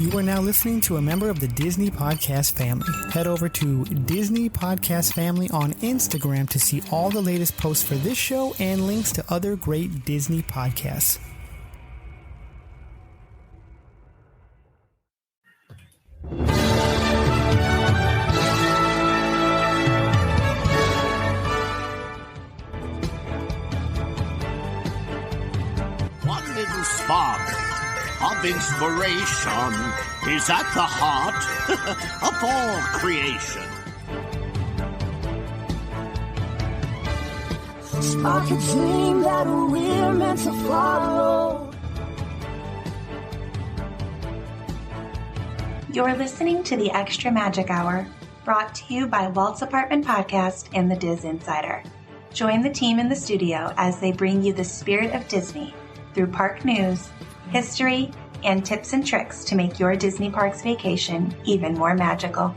You are now listening to a member of the Disney Podcast family. Head over to Disney Podcast Family on Instagram to see all the latest posts for this show and links to other great Disney podcasts. One little spark of inspiration is at the heart of all creation. Spark a dream that we're meant to follow. You're listening to the Extra Magic Hour, brought to you by Walt's Apartment Podcast and the DisInsider. Join the team in the studio as they bring you the spirit of Disney through park news, history, and tips and tricks to make your Disney Parks vacation even more magical.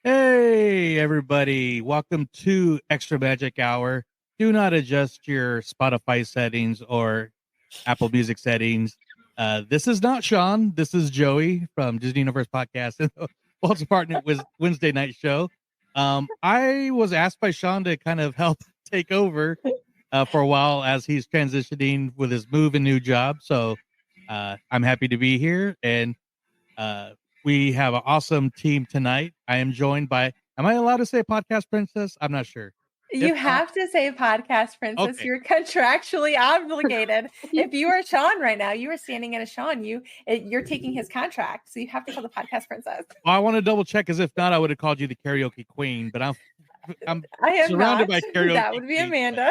Hey, everybody. Welcome to Extra Magic Hour. Do not adjust your Spotify settings or Apple Music settings. This is not Sean. This is Joey from Disney Universe Podcast and the Walt's Apartment Wednesday night show. I was asked by Sean to kind of help take over for a while as he's transitioning with his move and new job. So I'm happy to be here. And we have an awesome team tonight. I am joined by, am I allowed to say Podcast Princess? I'm not sure. You have to say Podcast Princess. Okay. You're contractually obligated. If you are Sean right now, you are standing in a Sean. You're taking his contract, so you have to call the Podcast Princess. Well, I want to double check, because if not, I would have called you the Karaoke Queen. But I am surrounded by karaoke. That would be queen, Amanda.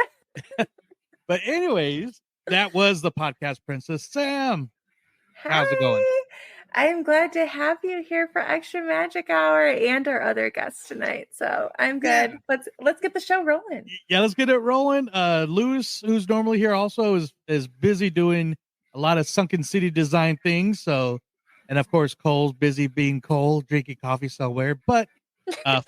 But anyways, that was the Podcast Princess. Sam, how's it going? I'm glad to have you here for Extra Magic Hour and our other guests tonight. So I'm good. Yeah. Let's get the show rolling. Yeah, let's get it rolling. Lewis, who's normally here, also is busy doing a lot of Sunken City design things. So, and of course, Cole's busy being Cole, drinking coffee somewhere. But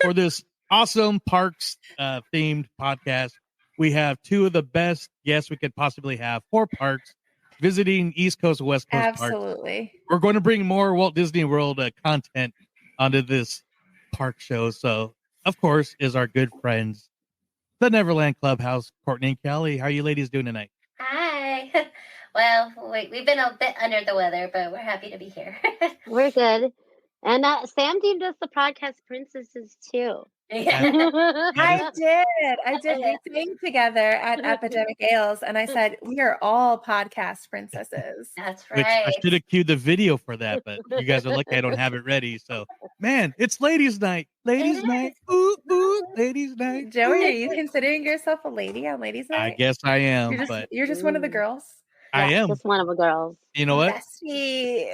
for this awesome parks themed podcast, we have two of the best guests we could possibly have for parks, visiting East Coast and West Coast Absolutely. Parks. We're going to bring more Walt Disney World content onto this park show. So, of course, is our good friends, the Neverland Clubhouse, Courtney and Kelly. How are you ladies doing tonight? Hi. Well, we've been a bit under the weather, but we're happy to be here. We're good. And Sam deemed us the Podcast Princesses, too. Yeah. I did. We sang together at Epidemic Ales, and I said, we are all Podcast Princesses. That's right. Which I should have queued the video for that, but you guys are lucky I don't have it ready. So, man, it's ladies' night. Ladies' night. Ooh, ooh, ladies' night. Joey, are you considering yourself a lady on ladies' night? I guess I am. You're just one of the girls? I am. Just one of the girls. You know what? Bestie.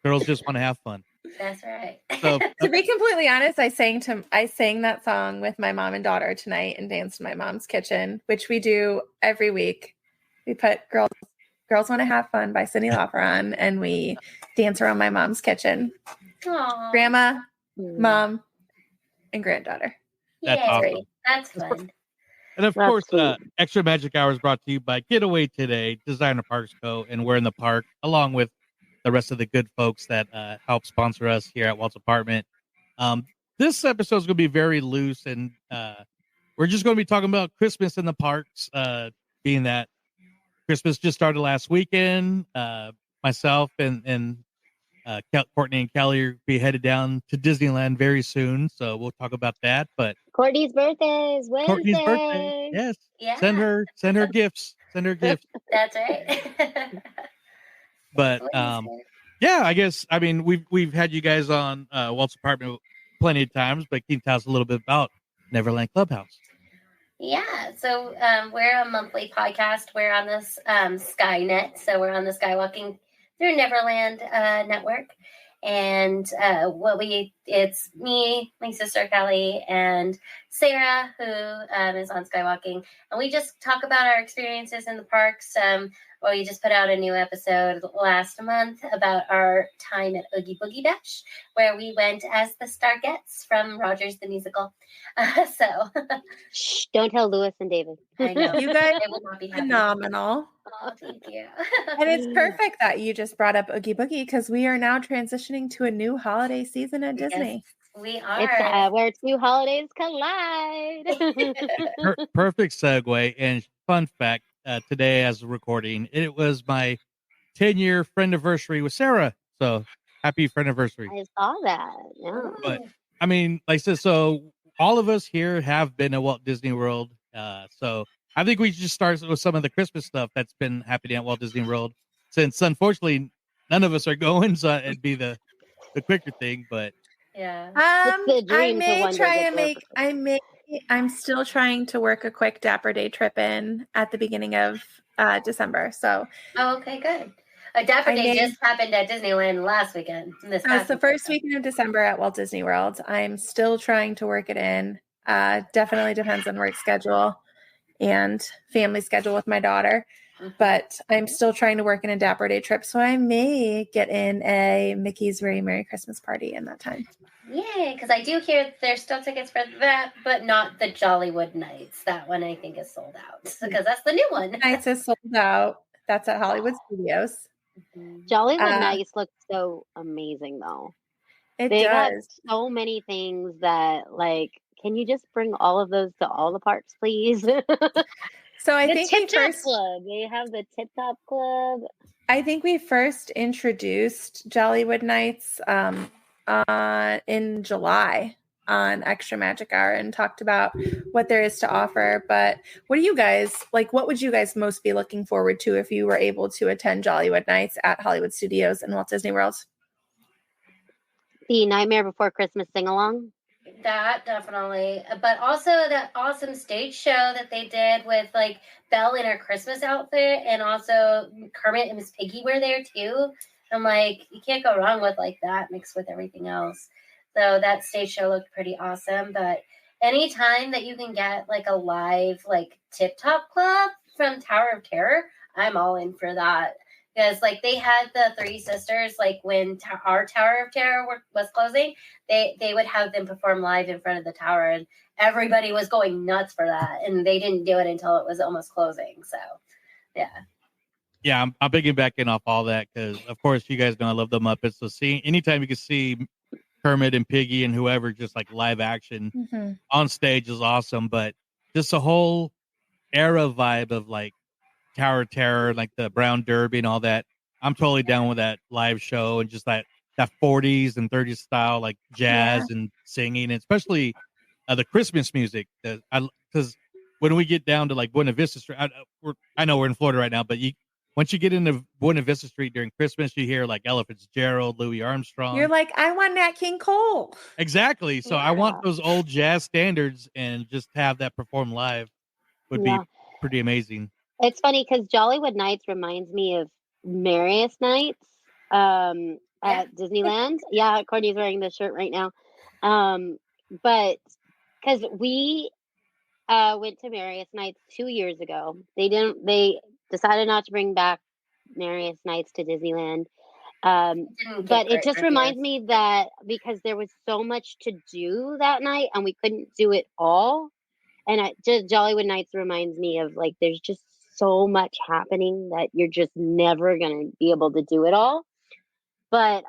Girls just want to have fun. That's right. So, to be completely honest, I sang that song with my mom and daughter tonight and danced in my mom's kitchen, which we do every week. We put Girls Want to Have Fun by Cyndi Lauper on, and we dance around my mom's kitchen. Aww. Grandma, mom, and granddaughter. That's awesome. That's fun. And of course, Extra Magic Hour is brought to you by Getaway Today, Designer Parks Co., and We're in the Park, along with the rest of the good folks that help sponsor us here at Walt's Apartment. This episode is going to be very loose, and we're just going to be talking about Christmas in the parks, being that Christmas just started last weekend. Myself and Courtney and Kelly will be headed down to Disneyland very soon, so we'll talk about that. But Courtney's birthday is Wednesday. Courtney's birthday, yes. Yeah. Send her gifts. Send her gifts. That's right. But yeah, I guess we've had you guys on Walt's Apartment plenty of times, but can you tell us a little bit about Neverland Clubhouse? Yeah, so we're a monthly podcast. We're on this Skynet, so we're on the Skywalking Through Neverland network, and what we it's me, my sister Kelly, and Sarah, who is on Skywalking, and we just talk about our experiences in the parks. Well, we just put out a new episode last month about our time at Oogie Boogie Bash, where we went as the Stargettes from Rogers the Musical. So Shh, don't tell Lewis and David. I know You guys they will not be happy. phenomenal. Oh, thank you. And it's perfect that you just brought up Oogie Boogie because we are now transitioning to a new holiday season at Disney. Yes, we are. It's where two holidays collide. Perfect segue. And fun fact, today as a recording, it was my 10-year friend anniversary with Sarah. So happy friend anniversary. I saw that. Yeah. But I mean, like I said, so all of us here have been at Walt Disney World. So I think we should just start with some of the Christmas stuff that's been happening at Walt Disney World, since unfortunately none of us are going. So it'd be the quicker thing. But Yeah. It's the dream to one day get there. I'm still trying to work a quick Dapper Day trip in at the beginning of December. So Oh, okay, good. A Dapper Day just happened at Disneyland last weekend. it's the first weekend of December at Walt Disney World. I'm still trying to work it in. Definitely depends on work schedule and family schedule with my daughter. But I'm still trying to work in a Dapper Day trip. So I may get in a Mickey's Very Merry Christmas Party in that time. Yay, because I do hear there's still tickets for that, but not the Jollywood Nights. That one I think is sold out because that's the new one. Nights is sold out. That's at Hollywood Studios. Jollywood Nights looks so amazing though. It They got does. so many things that, like, can you just bring all of those to all the parks, please? So I The think Tip Top Club. They have the Tip Top Club. I think we first introduced Jollywood Nights in July on Extra Magic Hour and talked about what there is to offer. But what do you guys like? What would you guys most be looking forward to if you were able to attend Jollywood Nights at Hollywood Studios and Walt Disney World? The Nightmare Before Christmas sing along. That definitely, but also that awesome stage show that they did with like Belle in her Christmas outfit, and also Kermit and Miss Piggy were there too. I'm like, you can't go wrong with like that mixed with everything else. So that stage show looked pretty awesome. But anytime that you can get like a live like Tip Top Club from Tower of Terror, I'm all in for that. Because like they had the Three Sisters, like when our Tower of Terror was closing, they would have them perform live in front of the tower, and everybody was going nuts for that. And they didn't do it until it was almost closing. So, yeah, I'm piggybacking off all that because, of course, you guys know I love the Muppets. So anytime you can see Kermit and Piggy and whoever just like live action on stage is awesome. But just the whole era vibe of like Tower of Terror, like the Brown Derby and all that. I'm totally down with that live show and just that 40s and 30s style, like jazz and singing, and especially the Christmas music. Because when we get down to like Buena Vista Street, I know we're in Florida right now, but once you get into Buena Vista Street during Christmas, you hear like Ella Fitzgerald, Louis Armstrong. You're like, I want Nat King Cole. Exactly. So I want those old jazz standards, and just have that performed live would be pretty amazing. It's funny because Jollywood Nights reminds me of Merriest Nights at Disneyland. Yeah, Courtney's wearing this shirt right now. But because we went to Merriest Nights 2 years ago, they decided not to bring back Merriest Nights to Disneyland. But it just reminds me that because there was so much to do that night and we couldn't do it all. And just Jollywood Nights reminds me of like, there's just so much happening that you're just never going to be able to do it all. But,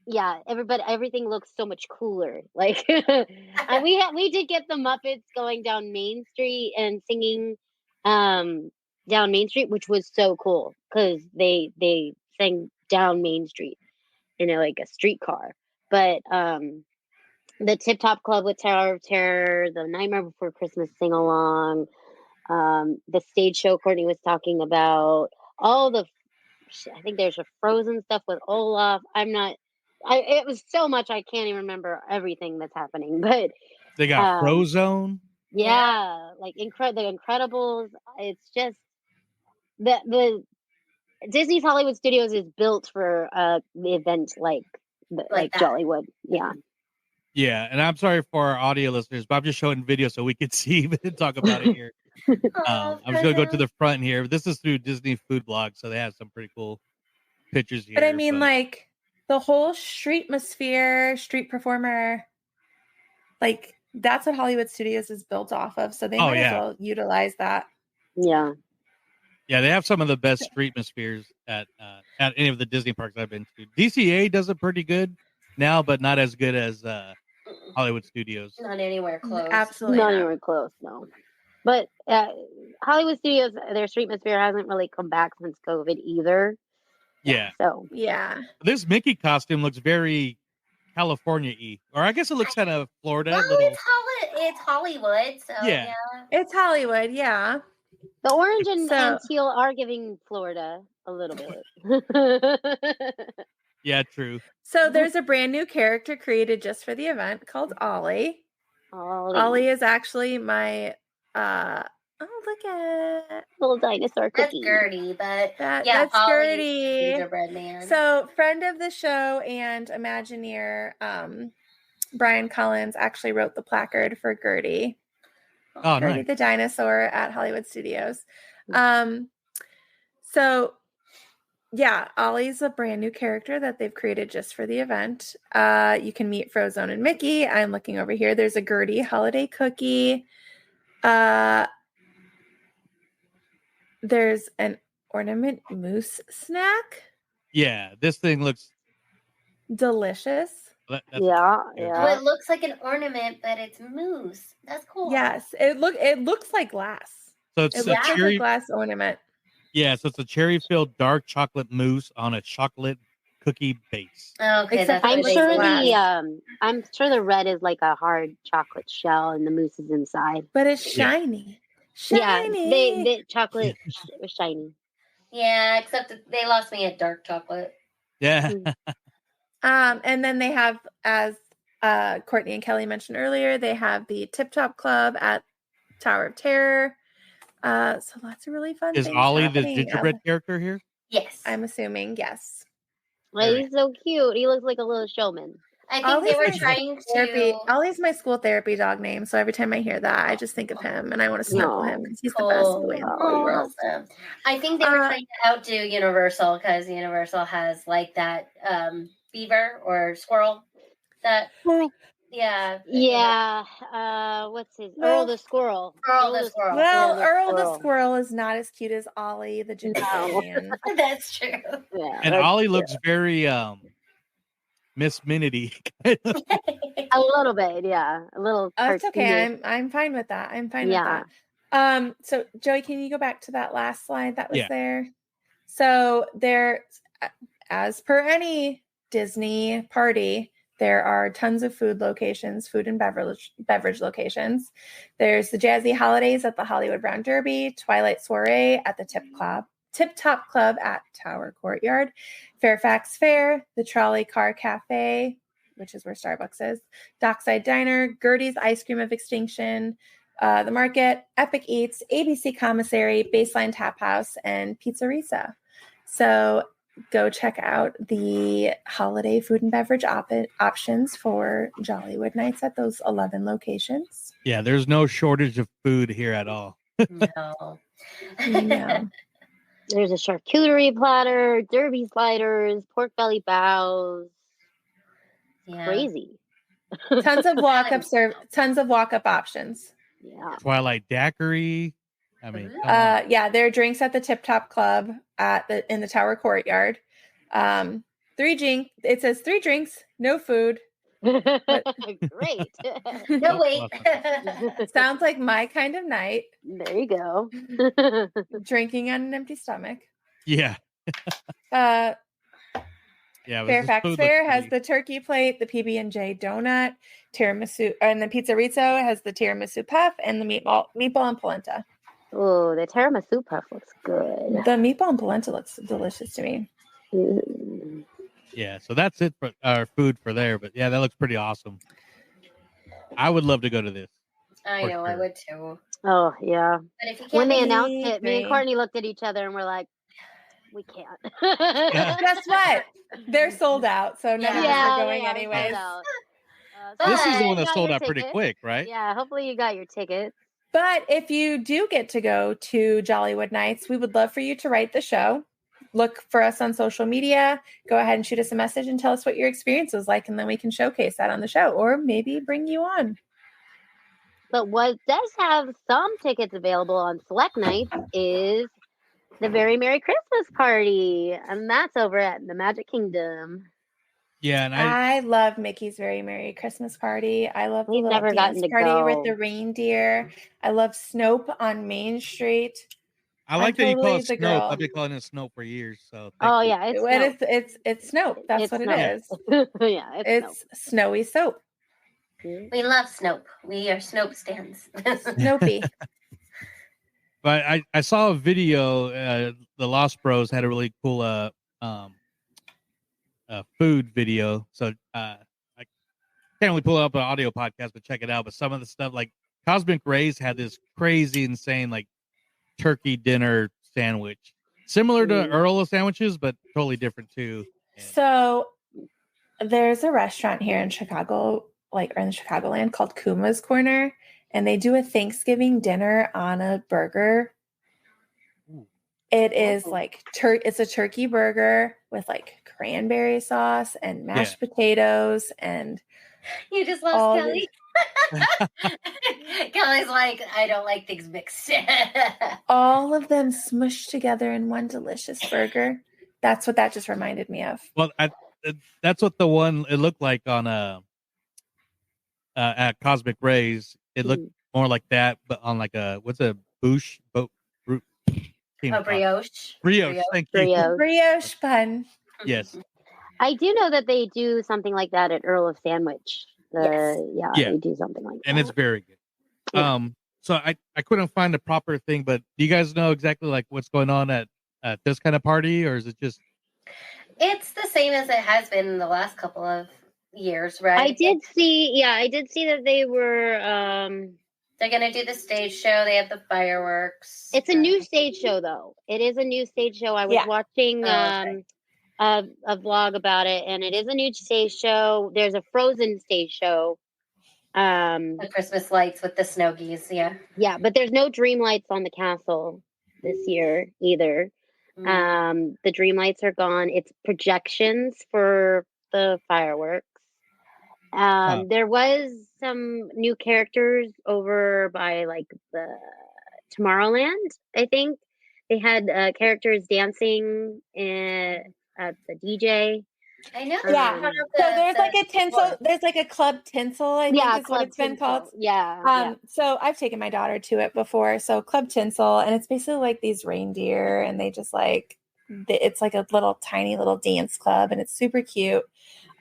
yeah, everything looks so much cooler. Like, and we did get the Muppets going down Main Street and singing, down Main Street, which was so cool because they sang down Main Street in like a streetcar. But, the Tip Top Club with Tower of Terror, the Nightmare Before Christmas sing along, the stage show Courtney was talking about, I think there's a Frozen stuff with Olaf. It was so much I can't even remember everything that's happening, but they got Frozone. Yeah, like the Incredibles. It's just the Disney's Hollywood Studios is built for the event like like Jollywood. Yeah. Yeah, and I'm sorry for our audio listeners, but I'm just showing video so we can see and talk about it here. I'm just gonna go to the front here. This is through Disney Food Blog, so they have some pretty cool pictures here. But I mean, like the whole street performer, like that's what Hollywood Studios is built off of. So they might as well utilize that. Yeah. Yeah, they have some of the best street atmospheres at any of the Disney parks I've been to. DCA does it pretty good now, but not as good as Hollywood Studios. Not anywhere close. Absolutely not anywhere close. No. But Hollywood Studios, their street atmosphere hasn't really come back since COVID either. Yeah. So yeah, this Mickey costume looks very California-y, or I guess it looks kind of Florida. Well, it's Hollywood, so yeah. It's Hollywood, yeah. The orange and teal are giving Florida a little bit. Yeah, true. So there's a brand new character created just for the event called Ollie. Ollie is actually my look at little dinosaur cookie. That's Gertie, but that's Gertie. Gingerbread man. So friend of the show and Imagineer Brian Collins actually wrote the placard for Gertie. Oh, Gertie nice. the dinosaur at Hollywood Studios. So yeah, Ollie's a brand new character that they've created just for the event. You can meet Frozone and Mickey. I'm looking over here. There's a Gertie holiday cookie. There's an ornament mousse snack. Yeah, this thing looks delicious. Yeah. So it looks like an ornament, but it's mousse. That's cool. Yes, it looks like glass. So it looks like a glass ornament. Yeah, so it's a cherry-filled dark chocolate mousse on a chocolate cookie base. Okay, I'm sure the red is like a hard chocolate shell, and the mousse is inside. But it's shiny. Shiny. Yeah, the chocolate was shiny. Yeah, except that they lost me at dark chocolate. Yeah. And then they have, as Courtney and Kelly mentioned earlier, they have the Tip Top Club at Tower of Terror. So lots of really fun things. Is Ollie the gingerbread character here? Yes. I'm assuming, yes. Well, he's so cute. He looks like a little showman. I think they were trying to... Ollie's my school therapy dog name, so every time I hear that, I just think of him, and I want to snuggle him, because he's the best boy in the whole world. Awesome. I think they were trying to outdo Universal, because Universal has, like, that beaver or squirrel that... Yeah. What's his? Earl the Squirrel. Earl the Squirrel. Well, Earl the Squirrel is not as cute as Ollie the gingerbread man. That's true. Yeah, and Ollie looks very Miss Minity. A little bit, yeah. A little. That's okay. I'm fine with that. I'm fine with that. So Joey, can you go back to that last slide that was there? So there, as per any Disney party, there are tons of food locations, food and beverage locations. There's the Jazzy Holidays at the Hollywood Brown Derby, Twilight Soiree at the Tip Top Club at Tower Courtyard, Fairfax Fair, the Trolley Car Cafe, which is where Starbucks is, Dockside Diner, Gertie's Ice Cream of Extinction, the Market, Epic Eats, ABC Commissary, Baseline Tap House, and Pizzerisa. So go check out the holiday food and beverage options for Jollywood nights at those 11 locations. Yeah, there's no shortage of food here at all. No. There's a charcuterie platter, derby sliders, pork belly bows. Yeah. Crazy. Tons of walk-up options. Yeah. Twilight Daiquiri. I mean, there are drinks at the Tip Top Club in the Tower Courtyard. It says 3 drinks, no food. Great. No wait. Sounds like my kind of night. There you go. Drinking on an empty stomach. Yeah. Fairfax Fair has the turkey plate, the PB&J donut, tiramisu, and the Pizzerito has the tiramisu puff and the meatball and polenta. Oh, the tiramisu puff looks good. The meatball and polenta looks delicious to me. Yeah, so that's it for our food for there. But yeah, that looks pretty awesome. I would love to go to this. I know, I would too. Oh, yeah. But if you can't when they announced it, me and Courtney looked at each other and we're like, we can't. Guess what? They're sold out, so none of us are going they are anyways. sold out. This is the one you that got sold your out pretty ticket. quick, right? Yeah, hopefully you got your tickets. But if you do get to go to Jollywood Nights, we would love for you to write the show. Look for us on social media. Go ahead and shoot us a message and tell us what your experience was like, and then we can showcase that on the show or maybe bring you on. But what does have some tickets available on select nights is the Very Merry Christmas Party, and that's over at the Magic Kingdom. Yeah, and I love Mickey's Very Merry Christmas Party. I love the We've little never dance gotten to party with go. the reindeer. I love Snope on Main Street. I like that you call totally it the Snope. girl. I've been calling it Snope for years. So Oh thank you. yeah, It's Snope. That's It's what Snope. it is. Yeah, It's snowy soap. We love Snope. We are Snope stands. Snopey. But I saw a video. The Lost Bros had a really cool food video. So I can't really pull up an audio podcast, but check it out. But some of the stuff, like Cosmic Rays had this crazy, insane, like turkey dinner sandwich, similar to Earl of sandwiches, but totally different too. So there's a restaurant here in Chicago, or in Chicagoland, called Kuma's Corner, and they do a Thanksgiving dinner on a burger. It is like it's a turkey burger with like cranberry sauce and mashed potatoes, and you just lost Kelly. Kelly's like, I don't like things mixed. all of them smushed together in one delicious burger. That's what that just reminded me of. Well, that's what the one it looked like on at Cosmic Rays. It looked more like that, but on like a brioche. Brioche. Thank you. Brioche bun. Yes. I do know that they do something like that at Earl of Sandwich. Yeah, they do something like that. And it's very good. Yeah. So I couldn't find the proper thing, but do you guys know exactly like what's going on at this kind of party, or is it just? It's the same as it has been in the last couple of years, right? I did see that they were. They're gonna do the stage show. They have the fireworks. It's a new stage show, though. It is a new stage show. I was watching a vlog about it, and it is a new stage show. There's a Frozen stage show. The Christmas lights with the snow geese, yeah, but there's no dream lights on the castle this year either. The dream lights are gone. It's projections for the fireworks. There was some new characters over by like the Tomorrowland. I think they had characters dancing at the DJ. I know. Yeah. So there's like a tinsel. There's like a club tinsel. I think is what it's been called. Yeah. So I've taken my daughter to it before. So club tinsel, and it's basically like these reindeer, and they just like it's like a little tiny little dance club, and it's super cute.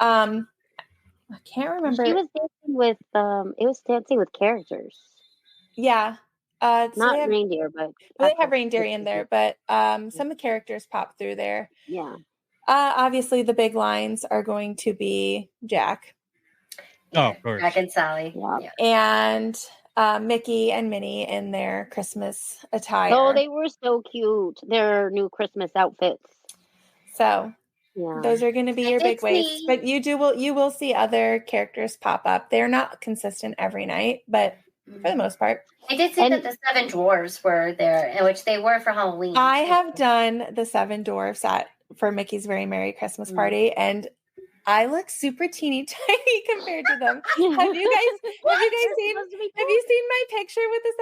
I can't remember. She was dancing with it was dancing with characters. Yeah. Not reindeer, but they have reindeer in there, but some of the characters pop through there. Yeah. Obviously, the big lines are going to be Jack. Oh, of course. Jack and Sally. Yeah. And Mickey and Minnie in their Christmas attire. Oh, they were so cute. Their new Christmas outfits. So yeah, those are going to be your big waves. But you will see other characters pop up. They're not consistent every night, but for the most part. I did see that the 7 dwarves were there, which they were for Halloween. I have done the 7 dwarfs for Mickey's Very Merry Christmas Party, and I look super teeny tiny compared to them. Have you guys seen my picture with the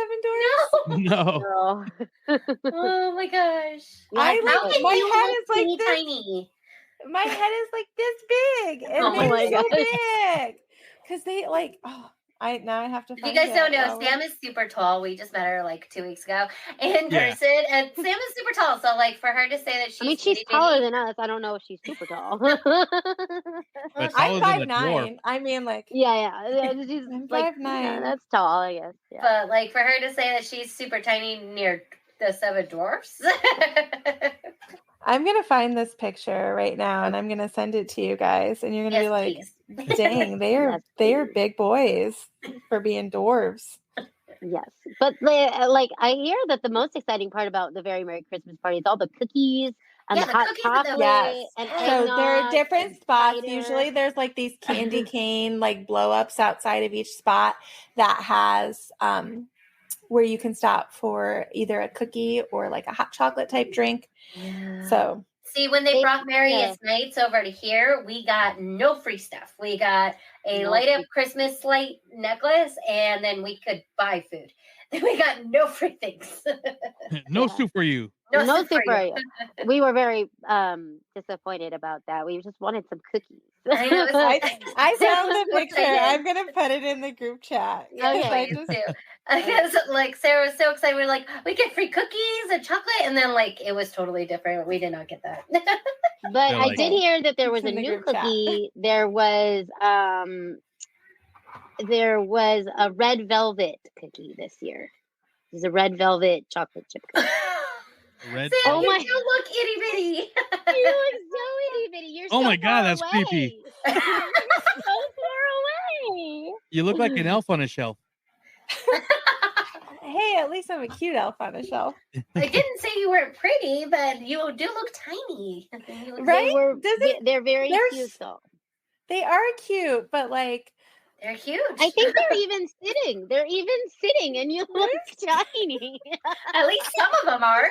7 dwarfs? No. Oh my gosh. My head is like this. Tiny. My head is like this big, and they're so big because they like. Oh, I have to. If you guys don't know, Sam is super tall. We just met her like 2 weeks ago in person, and Sam is super tall. So like for her to say that she's taller than us. I don't know if she's super tall. I'm 5'9". I mean, like she's I'm like 5'9". Yeah, that's tall, I guess. Yeah. But like for her to say that she's super tiny near the 7 dwarfs. I'm gonna find this picture right now, and I'm gonna send it to you guys, and you're gonna be like, please. "Dang, they are big boys for being dwarves." Yes, but like I hear that the most exciting part about the Very Merry Christmas Party is all the cookies. and Yeah, the the hot cookies and the- chocolate Yes. and So there are eggnog different and spots. cider. Usually there's like these candy cane like blow ups outside of each spot that has where you can stop for either a cookie or like a hot chocolate type drink. Yeah. So See, when they brought Yeah. Marius Nights over to here, we got no free stuff. We got a No light up free- Christmas light necklace, and then we could buy food. Then we got no free things. No Yeah. soup for you. No No soup for super. you. We were very disappointed about that. We just wanted some cookies. I know. I found the What picture. I did. I'm gonna put it in the group chat. Yeah, Okay. I please just- do. Because like Sarah was so excited, we were like, we get free cookies and chocolate, and then like it was totally different. We did not get that. But They're I like- did hear that there was It's a in the new group chat. cookie. There was a red velvet cookie this year. There's a red velvet chocolate chip cookie. Red. Sam, Oh you my- do look itty bitty. You look so itty bitty. You're Oh so my God, far that's away. creepy. You're so far away. You look like an elf on a shelf. Hey, at least I'm a cute elf on a shelf. I didn't say you weren't pretty, but you do look tiny. You look- Right? They're very they're cute though. They are cute, but like They're huge. I think they're even sitting. They're even sitting, and you look tiny. At least some of them are.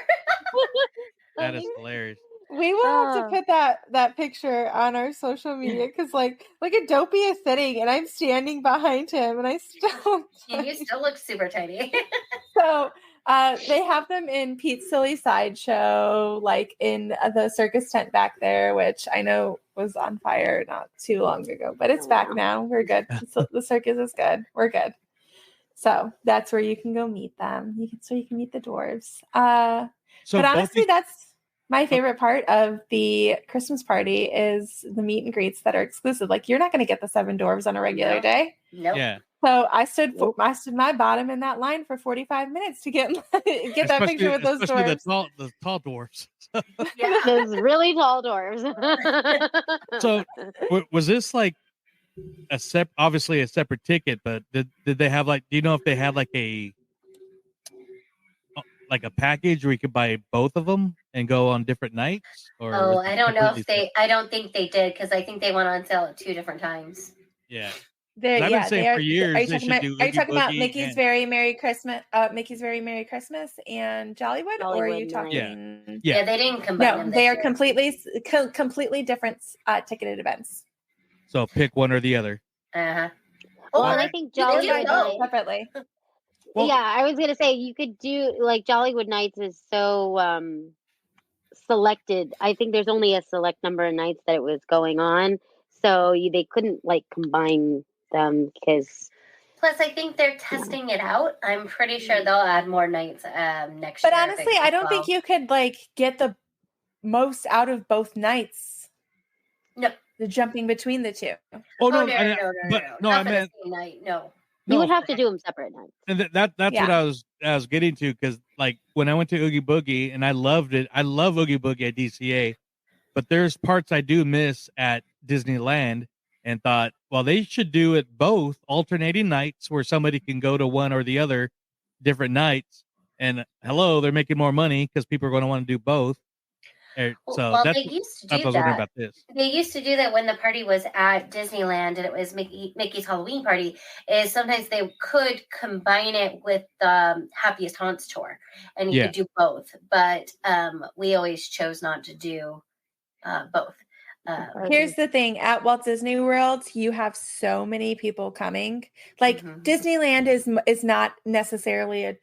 That is hilarious. we will have to Oh. put that picture on our social media because like look at Dopey is sitting and I'm standing behind him and I still And you still look super tiny. so they have them in Pete's Silly Sideshow, like in the circus tent back there, which I know was on fire not too long ago, but it's back now. We're good. So the circus is good. We're good. So that's where you can go meet them. You can meet the dwarves. So but both honestly, these- that's my favorite part of the Christmas party is the meet and greets that are exclusive. Like you're not going to get the 7 dwarves on a regular No. day. Nope. yeah, So I stood my bottom in that line for 45 minutes to get that picture with those especially dwarves. the tall dwarfs. Yeah. Those really tall dwarves. So was this like obviously a separate ticket, but did they have like, do you know if they had like a package where you could buy both of them and go on different nights? Or Oh, was it I don't know if completely I don't think they did because I think they went on sale at 2 different times. separate? Yeah. They're- I've been saying they for years Are you they talking should about? do Are you Oogie talking about Boogie Mickey's and- Very Merry Christmas? Mickey's Very Merry Christmas and Jollywood, or are you Jollywood talking? Night. Yeah. Yeah, they didn't combine No, them. they this are year. completely different ticketed events. So pick one or the other. Uh-huh. Well, Or and I think you can do Jollywood both. Night. Separately. Well- Yeah, I was gonna say you could do like Jollywood Nights is so selected. I think there's only a select number of nights that it was going on, so they couldn't like combine them because Plus, I think they're testing it out. I'm pretty sure they'll add more nights next But year. honestly, I don't think you could like get the most out of both nights. No. The jumping between the two. Oh Oh, no, no, I- no, no, but no. no, Not I for the meant same night. No. you no, would have to do them separate nights. and that's what Yeah. I was getting to, because like when I went to Oogie Boogie and I loved it. I love Oogie Boogie at DCA, but there's parts I do miss at Disneyland, and thought, well, they should do it both alternating nights where somebody can go to one or the other different nights. And hello, they're making more money because people are going to want to do both. So Well, that's they used to I do was wondering that. about this. They used to do that when the party was at Disneyland and it was Mickey's Halloween party. Is sometimes they could combine it with the Happiest Haunts tour, and you Yeah. could do both. But we always chose not to do both. Here's the thing, at Walt Disney World, you have so many people coming. Like Mhm. Disneyland is not necessarily a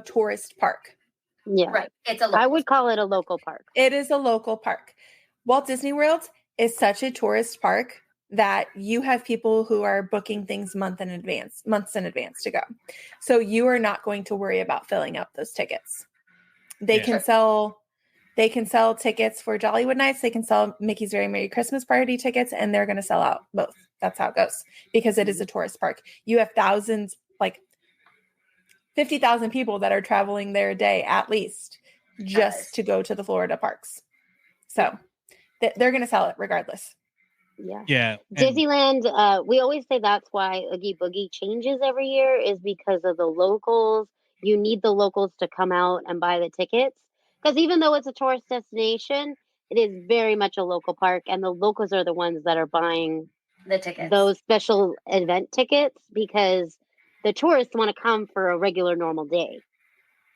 tourist park. Yeah, Right, it's a I local. would call it a local park. It is a local park. Walt Disney World is such a tourist park that you have people who are booking things months in advance to go. So you are not going to worry about filling up those tickets. They Yeah. can sell tickets for Jollywood Nights. They can sell Mickey's Very Merry Christmas Party tickets, and they're going to sell out both. That's how it goes because it is a tourist park. You have thousands, like 50,000 people that are traveling there a day at least just to go to the Florida parks. So they're going to sell it regardless. Yeah. Yeah. and- Disneyland, we always say that's why Oogie Boogie changes every year is because of the locals. You need the locals to come out and buy the tickets. Because even though it's a tourist destination, it is very much a local park, and the locals are the ones that are buying The tickets. those special event tickets because the tourists want to come for a regular normal day.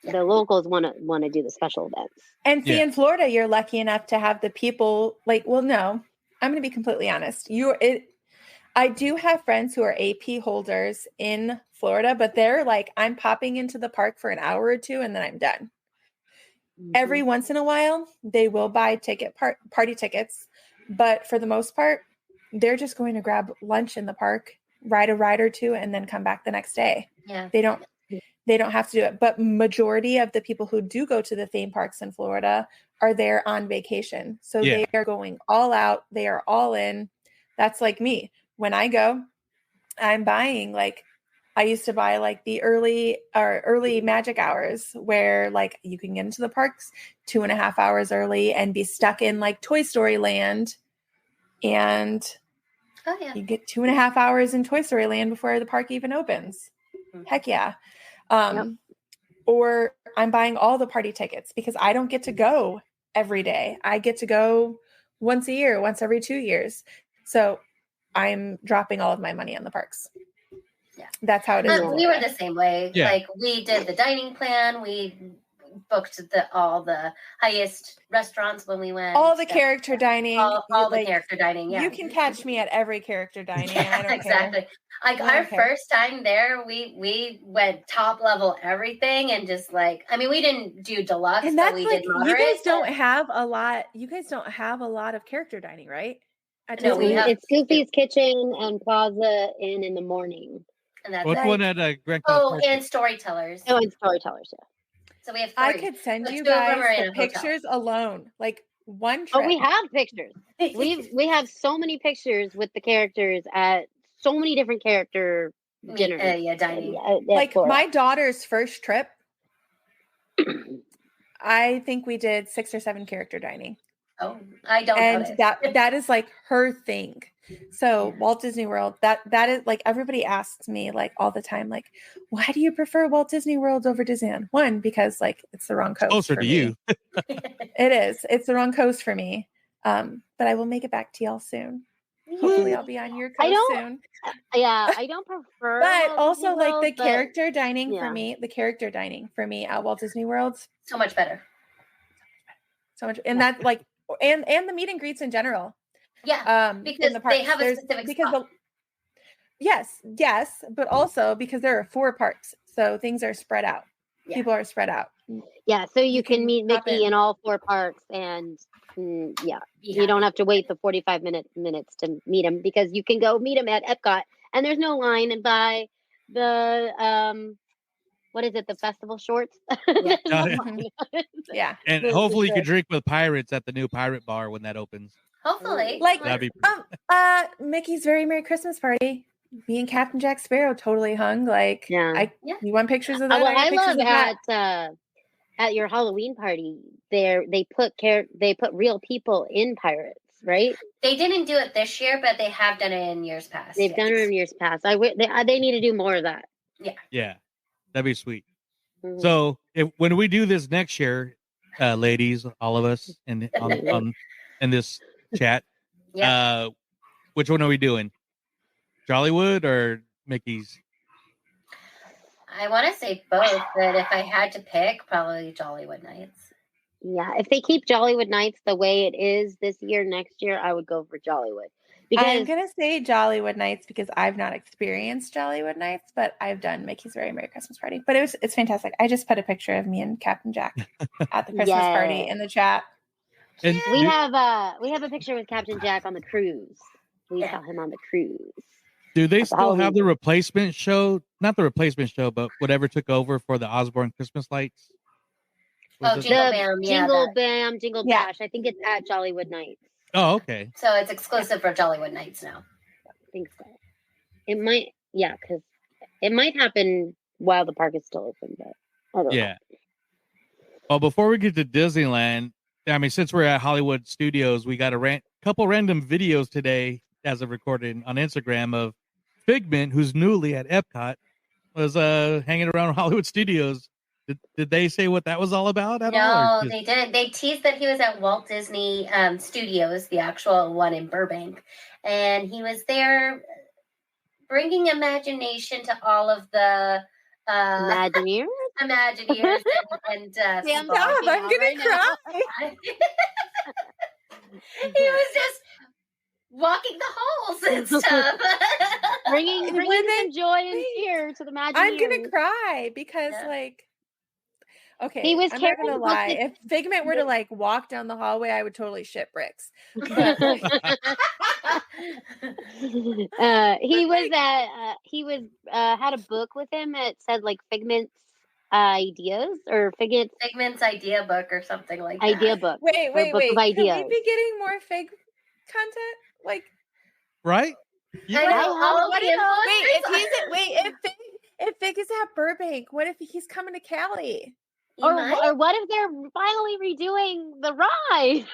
Yeah. The locals want to do the special events. And see, Yeah. in Florida, you're lucky enough to have the people no, I'm going to be completely honest. I do have friends who are AP holders in Florida, but they're like, I'm popping into the park for an hour or two and then I'm done. Mm-hmm. Every once in a while, they will buy party tickets, but for the most part, they're just going to grab lunch in the park, ride a ride or two, and then come back the next day. Yeah. They don't have to do it. But majority of the people who do go to the theme parks in Florida are there on vacation. So Yeah. they are going all out. They are all in. That's like me. When I go, I'm buying I used to buy the early magic hours where you can get into the parks 2.5 hours early and be stuck in Toy Story Land. And Oh yeah. you get 2.5 hours in Toy Story Land before the park even opens. Heck yeah. Yep. Or I'm buying all the party tickets because I don't get to go every day. I get to go once a year, once every 2 years. So I'm dropping all of my money on the parks. Yeah. That's how it is. We were the same way. Yeah. We did the dining plan. We booked all the highest restaurants when we went. All the character dining. All the character dining. Yeah. You can catch me at every character dining. And I don't exactly. care. Our first time there, we went top level everything and just we didn't do deluxe, and but that's we did moderate. You guys don't have a lot. You guys don't have a lot of character dining, right? No, we have it's Goofy's Kitchen and Plaza Inn in the morning. And that's What's one at Grand Oh, California? and Storytellers. Oh, and Storytellers, yeah. So we have 3. I could send But you 2 of them guys are in the a hotel. pictures alone. One trip. Oh, we have pictures. we have so many pictures with the characters at so many different character dinners. Dining. My daughter's first trip, I think we did 6 or 7 character dining. Oh, I don't know. And that is her thing. So Walt Disney World, that is everybody asks me all the time, why do you prefer Walt Disney World over Disneyland? One, because it's the wrong coast. Closer for to me. you. It is. It's the wrong coast for me. But I will make it back to y'all soon. Hopefully I'll be on your coast soon. Yeah, I don't prefer. But also World, the character dining yeah. for me, at Walt Disney World. So much better. So much. And that and the meet and greets in general. Yeah. Because in the parks. they have a specific spot. Yes, but also because there are 4 parks. So things are spread out. Yeah. People are spread out. Yeah, so you can meet hop Mickey in. in all 4 parks, and you don't have to wait the 45 minutes to meet him because you can go meet him at Epcot, and there's no line and buy the what is it, the festival shorts? Yeah. And hopefully you can drink with pirates at the new pirate bar when that opens. Hopefully. That'd be Mickey's Very Merry Christmas Party. Me and Captain Jack Sparrow totally hung. You want pictures of that? Well, got I pictures love of that. at your Halloween party they put real people in pirates, right? They didn't do it this year, but they have done it in years past. They've done it in years past. They need to do more of that. Yeah, that'd be sweet. Mm-hmm. So when we do this next year, ladies, all of us in this chat, which one are we doing? Jollywood or Mickey's? I want to say both, but if I had to pick, probably Jollywood Nights. Yeah, if they keep Jollywood Nights the way it is this year, next year, I would go for Jollywood. I'm going to say Jollywood Nights because I've not experienced Jollywood Nights, but I've done Mickey's Very Merry Christmas Party. But it's fantastic. I just put a picture of me and Captain Jack at the Christmas party in the chat. And we have a picture with Captain Jack on the cruise. We saw him on the cruise. Do they still have the replacement show? Not the replacement show, but whatever took over for the Osborne Christmas lights? Jingle Bam. Jingle Bash. I think it's at Jollywood Nights. Oh, okay. So it's exclusive for Jollywood Nights now. I think so. It might, because it might happen while the park is still open, but I don't know. Well, before we get to Disneyland, since we're at Hollywood Studios, we got a couple random videos today as of recording on Instagram of Figment, who's newly at Epcot, was hanging around Hollywood Studios Did they say what that was all about at all? No, or they didn't. They teased that he was at Walt Disney Studios, the actual one in Burbank, and he was there bringing imagination to all of the Imagineers. Imagineers and Stop! I'm gonna cry. He was just walking the halls and stuff, bringing some joy and cheer to the Imagineers. I'm gonna cry because okay, he was I'm not gonna lie. If Figment were to like walk down the hallway, I would totally shit bricks. But, like, he had a book with him that said like Figment's ideas or Figment's idea book or something like that. Idea book. Wait. Book of Can ideas. we be getting more Fig content? Like, right? I know. If Fig is at Burbank, what if he's coming to Cali? Or what if they're finally redoing the ride?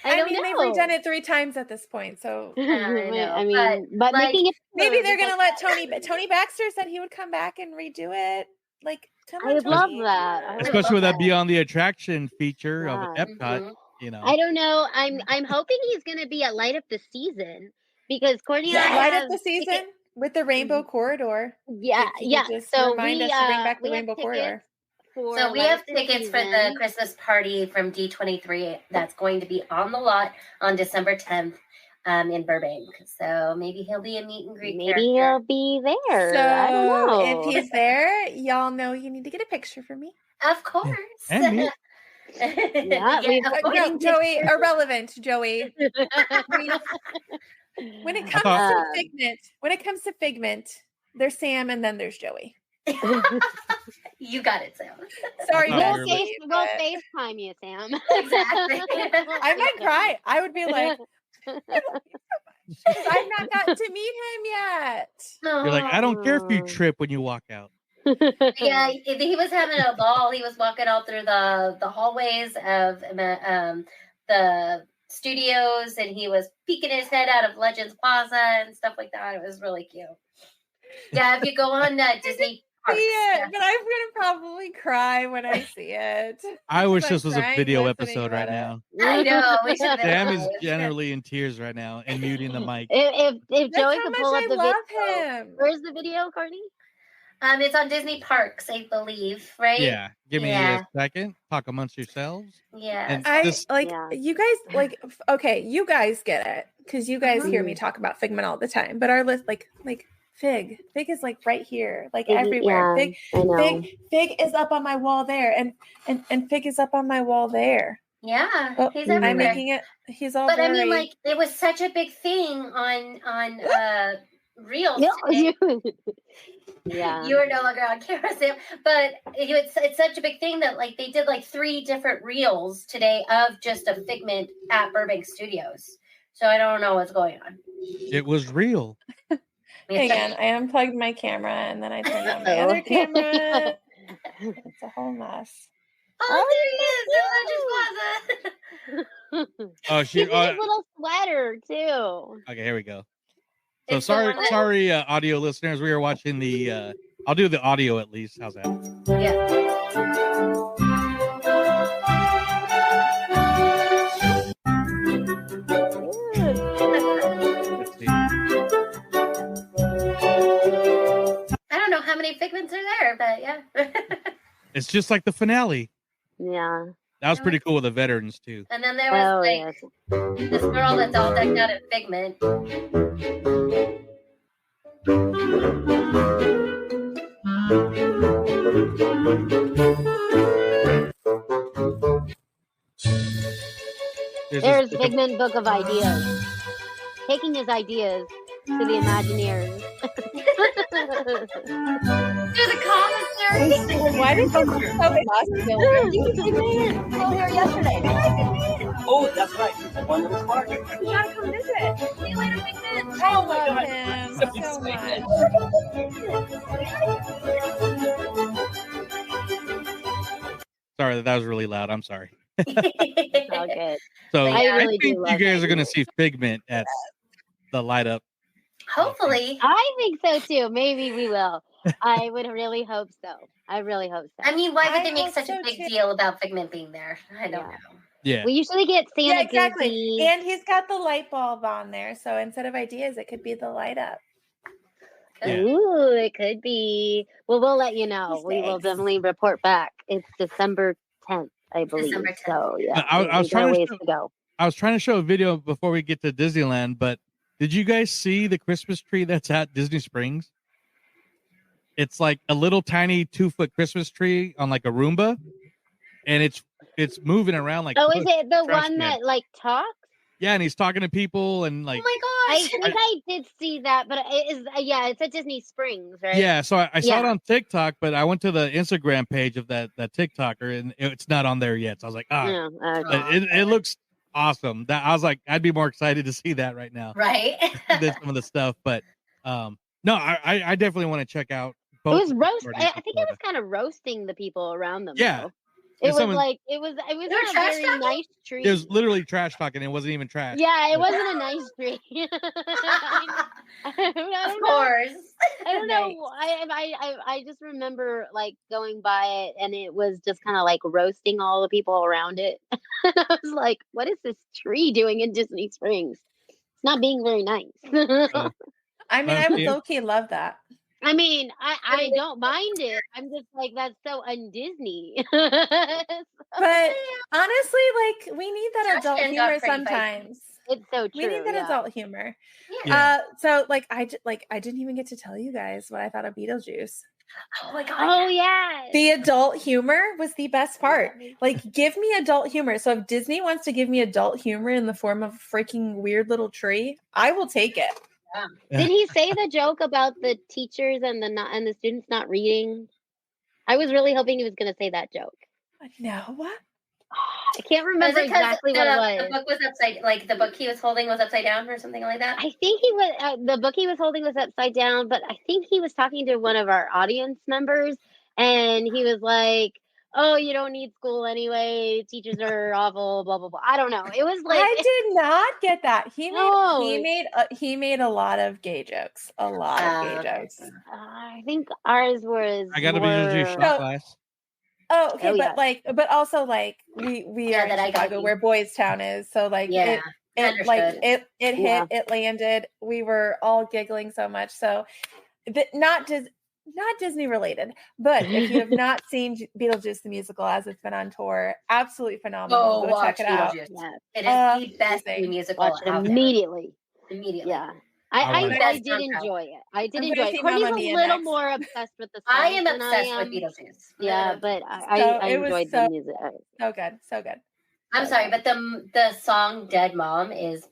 I mean, they've redone it 3 times at this point, so I mean, but like, making it maybe they're gonna let Tony Baxter said he would come back and redo it. Like, come on, I would Tony. love that. Especially with that Beyond the Attraction feature of Epcot. You know, I don't know. I'm hoping he's gonna be at Light Up the Season because Courtney and I Light Up the Season with the Rainbow Corridor. Yeah. So remind us to bring back the Rainbow Corridor. So we have tickets for the Christmas party from D23 that's going to be on the lot on December 10th in Burbank. So maybe he'll be a meet and greet character. He'll be there. So I don't know. if he's there, y'all know you need to get a picture for me. Of course. And me. No, Joey, irrelevant, Joey. When it comes to Figment, there's Sam and then there's Joey. You got it, Sam. Sorry, we'll FaceTime you, Sam. Exactly. I might cry. I would be like, I've not gotten to meet him yet. You're like, I don't care if you trip when you walk out. Yeah, he was having a ball. He was walking all through the hallways of the studios, and he was peeking his head out of Legends Plaza and stuff like that. It was really cute. Yeah, if you go on Disney Parks, but I'm gonna probably cry when I see it. I wish this was a video episode right now. I know. Sam is generally in tears right now and muting the mic. If Joey could pull up the video, where's the video, Courtney? It's on Disney Parks, I believe, right? Yeah. Give me a second. Talk amongst yourselves. Yeah. You guys like, okay, you guys get it because you guys hear me talk about Figment all the time, but our list, like Fig is like right here, like everywhere. Fig is up on my wall there, and Fig is up on my wall there. Yeah, well, he's everywhere. I'm making it. He's all. But very... I mean, like it was such a big thing on Reels. Yeah, you were no longer on camera, Sam. But it's such a big thing that like they did like 3 different reels today of just a Figment at Burbank Studios. So I don't know what's going on. It was real. Hang on, I unplugged my camera and then I turned on my other camera. It's a whole mess. Oh, there he is! Oh, she's in his little sweater too. Okay, here we go. So sorry, audio listeners. We are watching the. I'll do the audio at least. How's that? I don't know how many Figments are there, but yeah. It's just like the finale. Yeah. That was pretty cool with the veterans too. And then there was this girl that's all decked out in Figment. There's Figment Book of Ideas. Taking his ideas to the Imagineers. To the commissary. Why did you look so here yesterday. Oh, that's right. One was smart. You gotta come visit. See you later, Figment. I love him so much. Sorry, that was really loud. I'm sorry. All good. So I think you guys are going to see Figment at the Light Up. Hopefully. I think so too. Maybe we will. I would really hope so. I really hope so. I mean, why would I they make hope such a so, big too. deal about Figment being there? I don't know. Yeah. We usually get Santa Yeah, exactly. Goofy. And he's got the light bulb on there. So instead of ideas, it could be the light up. Yeah. Ooh, it could be. Well, we'll let you know. We will Thanks. definitely report back. It's December 10th, I believe. December 10th. So yeah, I was we got a trying ways to to go. I was trying to show a video before we get to Disneyland, but did you guys see the Christmas tree that's at Disney Springs? It's like a little tiny 2-foot Christmas tree on like a Roomba, and it's moving around like. Oh, is it the trash one can. that like talks? Yeah, and he's talking to people and like. Oh my I gosh! think I did see that, but it is it's at Disney Springs, right? Yeah, so I saw it Yeah. on TikTok, but I went to the Instagram page of that TikToker, and it's not on there yet. So I was like, Yeah, okay. but it looks awesome. That I was like, I'd be more excited to see that right now Right? than some of the stuff. But no, I definitely want to check out. It Both was of roast. the I parties think in it was Florida. kind of roasting the people around them. Yeah. though. And It was someone- like it was They were not a trash very talking? nice tree. It was literally trash talking. It wasn't even trash. Yeah, it wasn't a nice tree. I don't Of know. course. I don't know. I just remember like going by it, and it was just kind of like roasting all the people around it. And I was like, "What is this tree doing in Disney Springs? It's not being very nice." I mean, I would Yeah. low key love that. I mean, I don't mind it. I'm just like, that's so un-Disney. But honestly, like, we need that Trash adult can got humor pretty sometimes. It's so true. We need that yeah. adult humor. Yeah. So like I didn't even get to tell you guys what I thought of Beetlejuice. Oh my god. Oh yeah. The adult humor was the best part. Like, give me adult humor. So if Disney wants to give me adult humor in the form of a freaking weird little tree, I will take it. Did he say the joke about the teachers and the students not reading? I was really hoping he was going to say that joke. No, what? I can't remember exactly what it was. The book was upside, like the book he was holding was upside down or something like that. I think he was the book he was holding was upside down, but I think he was talking to one of our audience members, and he was like, "Oh, you don't need school anyway. Teachers are awful." Blah blah blah. I don't know. It was like I did not get that. He No. made a lot of gay jokes. A lot of gay jokes. I think ours was. I got to be more- shot glass. Oh, okay, Oh, but yeah. but also like we Yeah, are that in I got Chicago you. where Boys Town is, so like Yeah, it like understood. it hit, Yeah. it landed. We were all giggling so much. So not Disney related, but if you have not seen Beetlejuice the musical as it's been on tour, absolutely phenomenal. Go check it out. Beetlejuice. Yeah, It is the best amazing. musical watch it out there. immediately. Immediately. Yeah. I like I it. did enjoy it. I did I'm enjoy gonna it. see Courtney's Mamma a Mia little next. more obsessed with the I songs am than obsessed I with am. Beetlejuice. Yeah, Literally. but So I it was enjoyed so- the music. So good, so good. I'm sorry, but the song "Dead Mom" is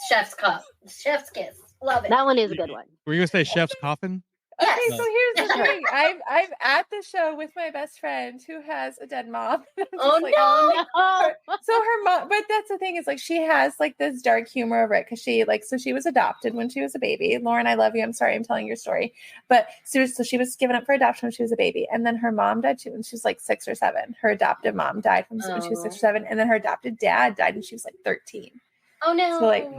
chef's cup, chef's kiss. Love it. That one is a good one. Were you gonna say Chef's Coffin? Okay, Yes. so here's the thing. I'm at the show with my best friend who has a dead mom. I'm just Oh, like, no. Oh, So her mom, but that's the thing is like she has like this dark humor over it because she she was adopted when she was a baby. Lauren, I love you. I'm sorry, I'm telling your story, but so she was given up for adoption when she was a baby, and then her mom died too when she was like 6 or 7. Her adoptive mom died when she was 6 or 7, and then her adopted dad died when she was like 13. Oh no. So, like,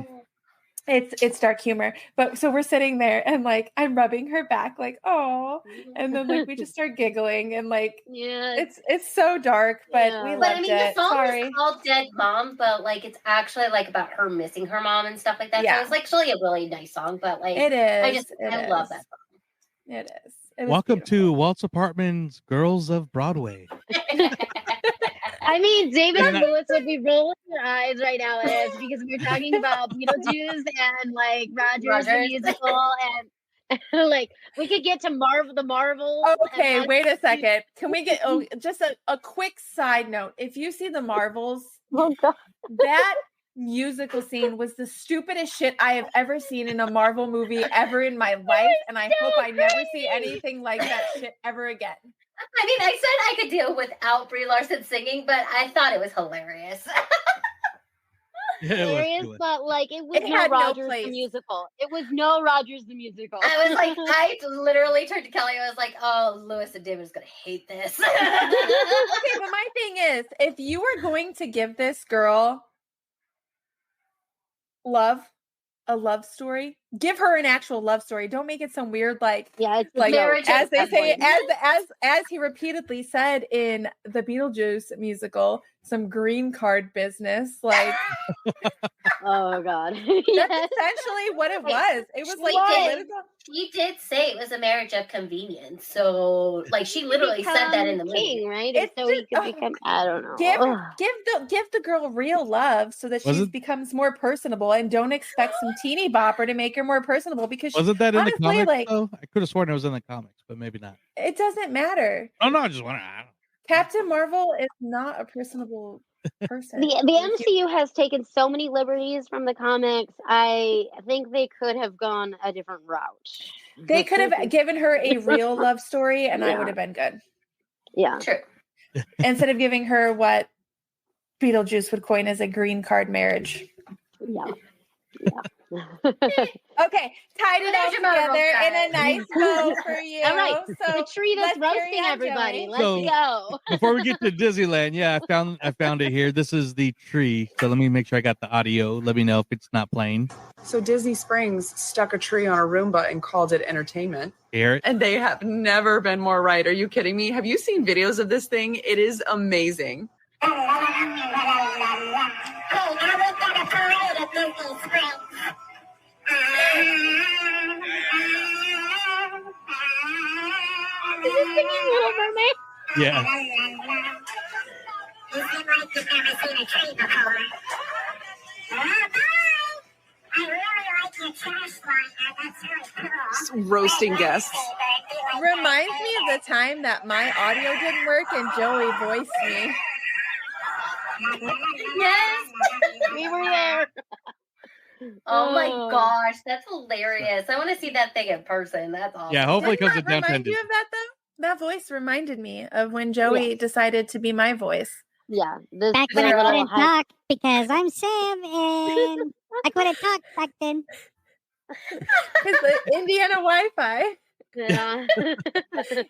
it's dark humor, but so we're sitting there and like I'm rubbing her back like oh, and then like we just start giggling and like yeah. it's so dark, but Yeah. we But, loved But I mean, it. the song Sorry. is called "Dead Mom," but like it's actually like about her missing her mom and stuff like that. Yeah. So it's actually a really nice song. But like, It is. I love that song. It is. It was Welcome beautiful. to Walt's Apartment's Girls of Broadway. I mean, David And I- Lewis would be rolling their eyes right now at us because we're talking about Beetlejuice and like Rogers the Rogers. musical, and like we could get to the Marvels. Okay, and wait a second. Can we get just a quick side note? If you see the Marvels, Oh God. that musical scene was the stupidest shit I have ever seen in a Marvel movie ever in my life, and I hope I never see anything like that shit ever again. I mean, I said I could deal without Brie Larson singing, but I thought it was hilarious. Yeah, it was Hilarious, good. but like it was It no had no Rogers place. the musical. It was no Rogers the musical. I was like, I literally turned to Kelly. I was like, oh, Lewis and David is going to hate this. Okay, but my thing is, if you were going to give this girl a love story, give her an actual love story. Don't make it some weird it's like marriage as at they that say point. as he repeatedly said in the Beetlejuice musical, some green card business. Like Oh God. that's Yes. essentially what it was. It was like political. She did say it was a marriage of convenience. So, like, she literally said that in the movie. King, right? It's So he just- could become. I don't know. Give the girl real love so that she becomes more personable, and don't expect some teeny bopper to make her more personable because Wasn't that in the honestly, comics? like, Though? I could have sworn it was in the comics, but maybe not. it doesn't matter. Oh no, I just want to. Captain Marvel is not a personable person. The MCU has taken so many liberties from the comics. I think they could have gone a different route. They could have given her a real love story, and I Yeah. would have been good. Yeah. True. Instead of giving her what Beetlejuice would coin as a green card marriage. Yeah. Okay, tied it all There's your moral together in a guide. nice bow for you. All right. So The tree that's let's carry roasting on, everybody. Joey. Let's So- go. Before we get to Disneyland, yeah, I found it here. This is the tree. So let me make sure I got the audio. Let me know if it's not playing. So Disney Springs stuck a tree on a Roomba and called it entertainment. Hear it? And they have never been more right. Are you kidding me? Have you seen videos of this thing? It is amazing. Is this singing Little Mermaid? Yeah. Roasting guests. Reminds me of the time that my audio didn't work and Joey voiced me. Yes. We were there. Oh my gosh, that's hilarious. I want to see that thing in person. That's awesome. Yeah, hopefully it Didn't comes to that downtown remind you Disney. of that though? That voice reminded me of when Joey decided to be my voice. Yeah. This Back when I little couldn't high- talk because I'm Sam and I couldn't talk back then. Because the Indiana Wi-Fi. Yeah.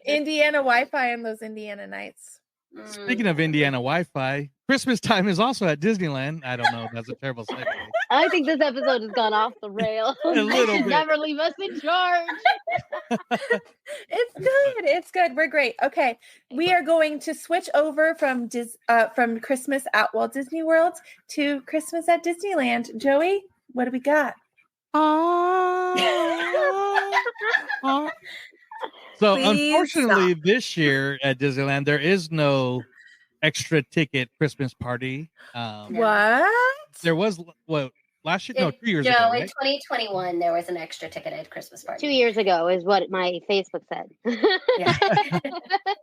Indiana Wi-Fi and those Indiana nights. Speaking of Indiana Wi-Fi, Christmas time is also at Disneyland. I don't know. That's a terrible segue. I think this episode has gone off the rails. A little They should bit. never leave us in charge. It's good. It's good. We're great. Okay, we are going to switch over from Christmas at Walt Disney World to Christmas at Disneyland. Joey, what do we got? So Please unfortunately, this year at Disneyland, there is no extra ticket Christmas party. What? There was last year? No, 2 years ago. Joe, in Right? 2021, there was an extra ticketed Christmas party. 2 years ago is what my Facebook said. Yeah.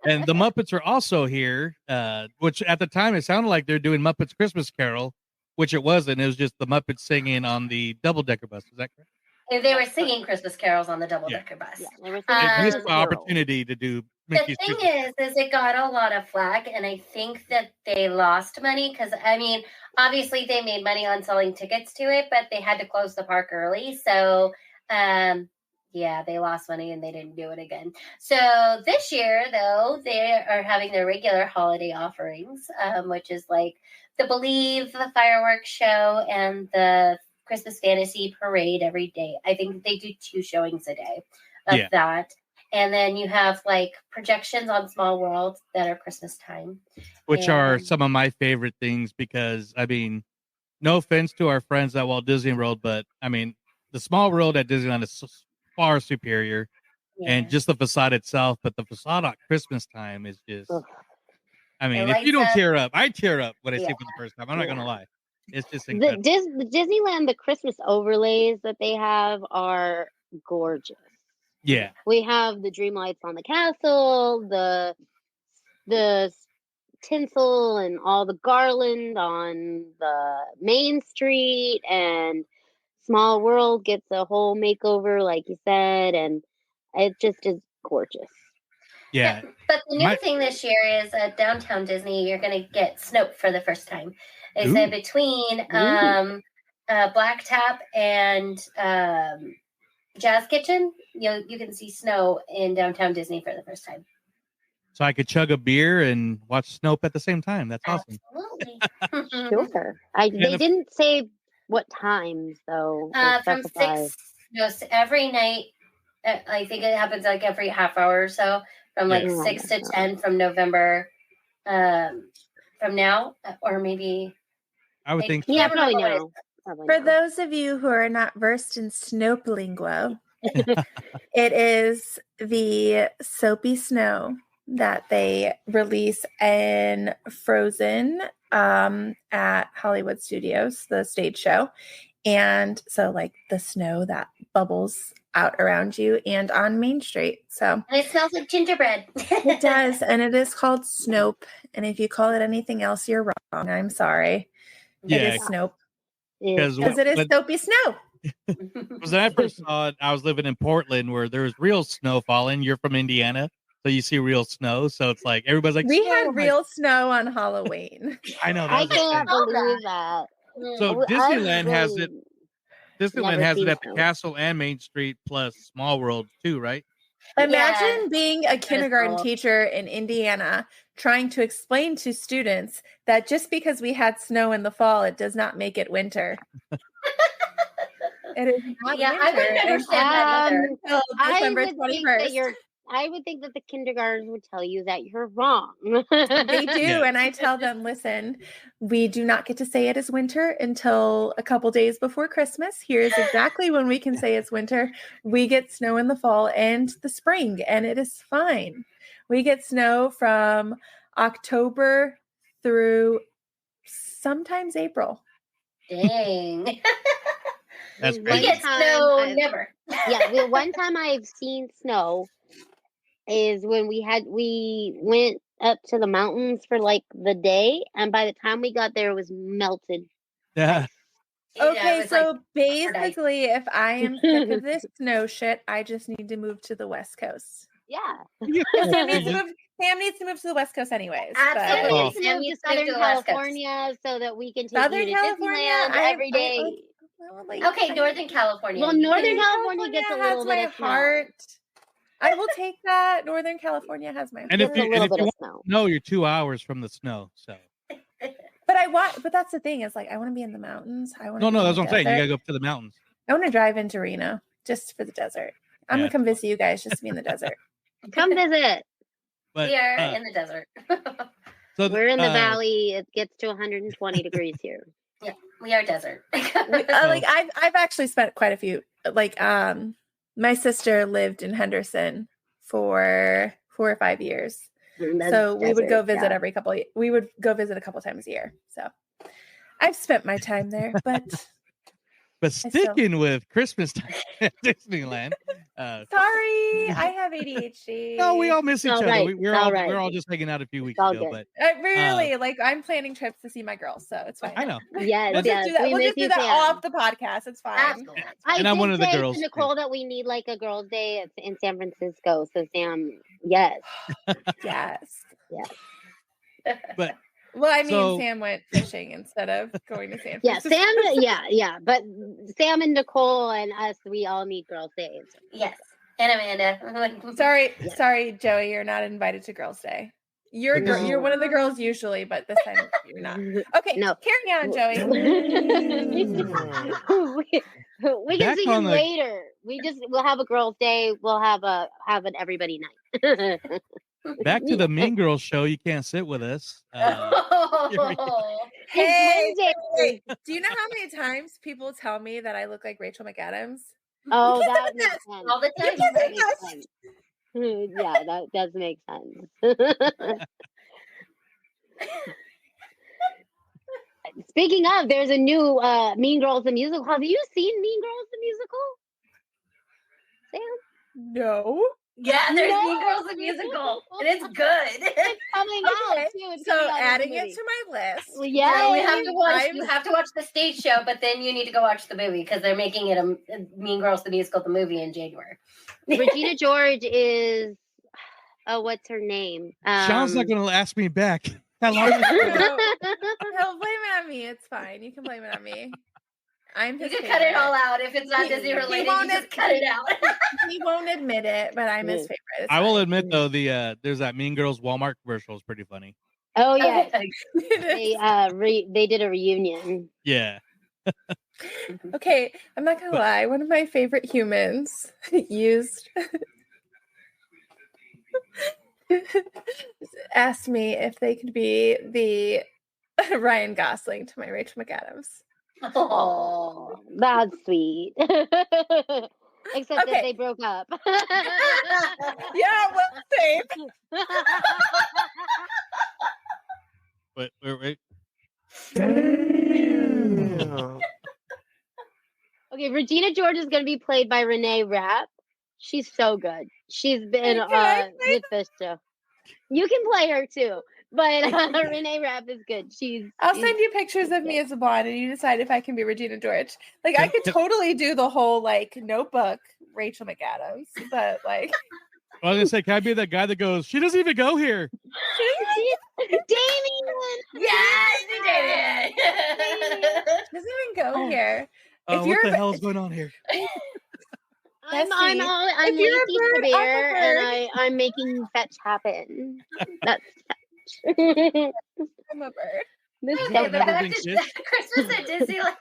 And the Muppets are also here, which at the time it sounded like they're doing Muppets Christmas Carol, which it wasn't. It was just the Muppets singing on the double-decker bus. Is that correct? They were singing Christmas carols on the double-decker bus. Yeah, they were They singing missed the Carol. opportunity to do The Mickey's thing Christmas. is it got a lot of flack, and I think that they lost money because, I mean, obviously they made money on selling tickets to it, but they had to close the park early. So, yeah, they lost money and they didn't do it again. So this year, though, they are having their regular holiday offerings, which is like the Believe, the fireworks show, and the Christmas Fantasy Parade every day. I think they do 2 showings a day of that. And then you have like projections on Small World that are Christmas time. Which are And- some of my favorite things because, I mean, no offense to our friends at Walt Disney World, but I mean, the Small World at Disneyland is far superior. And just the facade itself, but the facade at Christmas time is just, I mean, if you don't tear up, I tear up when I see it for the first time. I'm not going to lie. It's just The incredible. Disneyland, the Christmas overlays that they have are gorgeous. Yeah. We have the dream lights on the castle, the tinsel and all the garland on the main street, and Small World gets a whole makeover, like you said, and it just is gorgeous. Yeah. But the new thing this year is at Downtown Disney, you're going to get Snow for the first time. They said between Black Tap and Jazz Kitchen, you can see Snow in Downtown Disney for the first time. So I could chug a beer and watch Snope at the same time. That's awesome. Absolutely. Sure. They didn't say what times, though. or From specify. 6 snows every night. I think it happens like every half hour or so, from like 6 to 10 from November, from now, or maybe. I would think. Yeah, probably now. For those of you who are not versed in Snope lingo, it is the soapy snow that they release in Frozen at Hollywood Studios, the stage show. And so like the snow that bubbles out around you and on Main Street. So And it smells like gingerbread. it does. And it is called Snope. And if you call it anything else, you're wrong. I'm sorry. Yeah. It is Snope. Because it is soapy snow. Because when I first saw it, I was living in Portland where there's real snow falling. You're from Indiana, so you see real snow. So it's like everybody's like, we had real snow on Halloween. I know. I can't believe that. So Disneyland has it. Disneyland has it at the castle and Main Street plus Small World too, right? Imagine being a kindergarten teacher in Indiana trying to explain to students that just because we had snow in the fall, it does not make it winter. It is not winter. I wouldn't understand that either. Until December 21st. I would think that the kindergartners would tell you that you're wrong. They do. And I tell them, listen, we do not get to say it is winter until a couple days before Christmas. Here's exactly when we can say it's winter. We get snow in the fall and the spring, and it is fine. We get snow from October through sometimes April. Dang. That's We crazy. get snow never. Yeah, the one time I've seen snow is when we went up to the mountains for like the day, and by the time we got there, it was melted. Yeah. Okay, was so like basically, if I am sick of this snow shit, I just need to move to the West Coast. Yeah. Sam needs to move to the West Coast anyways. but- Absolutely. Move Sam to needs to move Southern to the West Coast. California so that we can take Southern you to California, Disneyland every day. Okay, Northern California. Well, You Northern can- California gets a has little my bit of snow. heart. I will take that. Northern California has my And if heart. you, a and little if bit you of want snow. to know, you're 2 hours from the snow. So But that's the thing is like I want to be in the mountains. I want no, that's what I'm saying. You gotta go up to the mountains. I want to drive into Reno just for the desert. I'm Yeah. gonna come visit you guys just to be in the desert. Come visit. But We are in the desert. so We're in the valley. It gets to 120 degrees here. Yeah, we are desert. Like I've actually spent quite a few. Like my sister lived in Henderson for 4 or 5 years. That's So we would go desert, visit we would go visit a couple times a year. So I've spent my time there, but sticking with Christmas time at Disneyland. sorry, I have ADHD. No, we all miss each All other. right, We're all all right. we're all just hanging out a few weeks all ago, good. but Really, like I'm planning trips to see my girls, so it's fine. I know. Yes, We'll just yes. do that. We We'll miss just do you, that Sam. off the podcast. It's fine. Absolutely. I And I'm did one of the say girls, to too. Nicole that we need like a girls' day in San Francisco. So Sam, yes, Yes. yes. but Well, I mean, So- Sam went fishing instead of going to San Yeah, Francisco. Sam. Yeah. But Sam and Nicole and us, we all need girls' days. Yes. And Amanda. Sorry, Joey, you're not invited to Girls' Day. You're No. you're one of the girls usually, but this time you're not. Okay, No. carry on, Joey. we can Back see him on the- later. We'll have a girls' day. We'll have an everybody night. back to the Mean Girls show. You can't sit with us. Hey, It's Wednesday. wait, do you know how many times people tell me that I look like Rachel McAdams? Oh, You that can't makes sit sense. All the time. That makes sense. Yeah, that does make sense. Speaking of, there's a new Mean Girls the musical. Have you seen Mean Girls the musical? Sam? No. Yeah, there's No. Mean Girls the musical, and it's good. It's coming out Okay, too. It's so coming out with adding the it movie. to my list. Well, yeah, You have to watch. I'm- You have to watch the stage show, but then you need to go watch the movie because they're making it a Mean Girls the musical, the movie in January. Regina George is. Oh, what's her name? Sean's not going to ask me back. How long is it? No, blame it on me. It's fine. You can blame it on me. I'm You his can cut it favorite. all out if it's not He- Disney he related. won't You just cut it out. He won't admit it, but I'm his favorite. It's I will fine. admit though, there's that Mean Girls Walmart commercial is pretty funny. Oh yeah, It is. they did a reunion. Yeah. Okay, I'm not gonna lie. One of my favorite humans used asked me if they could be the Ryan Gosling to my Rachel McAdams. Oh, that's sweet. Except that they broke up. Yeah, well, same. Wait. Okay, Regina George is going to be played by Renee Rapp. She's so good. She's been with this show. You can play her too, but Renee Rapp is good. I'll send you pictures of me as a blonde, and you decide if I can be Regina George. Like, I could totally do the whole like Notebook Rachel McAdams, but like. I was gonna say, can I be that guy that goes, she doesn't even go here? Damien! Yes, you did it! Doesn't even go here. Oh, what the hell is going on here? I'm lazy severe, and I'm making fetch happen. That's fetch. I'm a bird. Okay, but back to Christmas at Disneyland.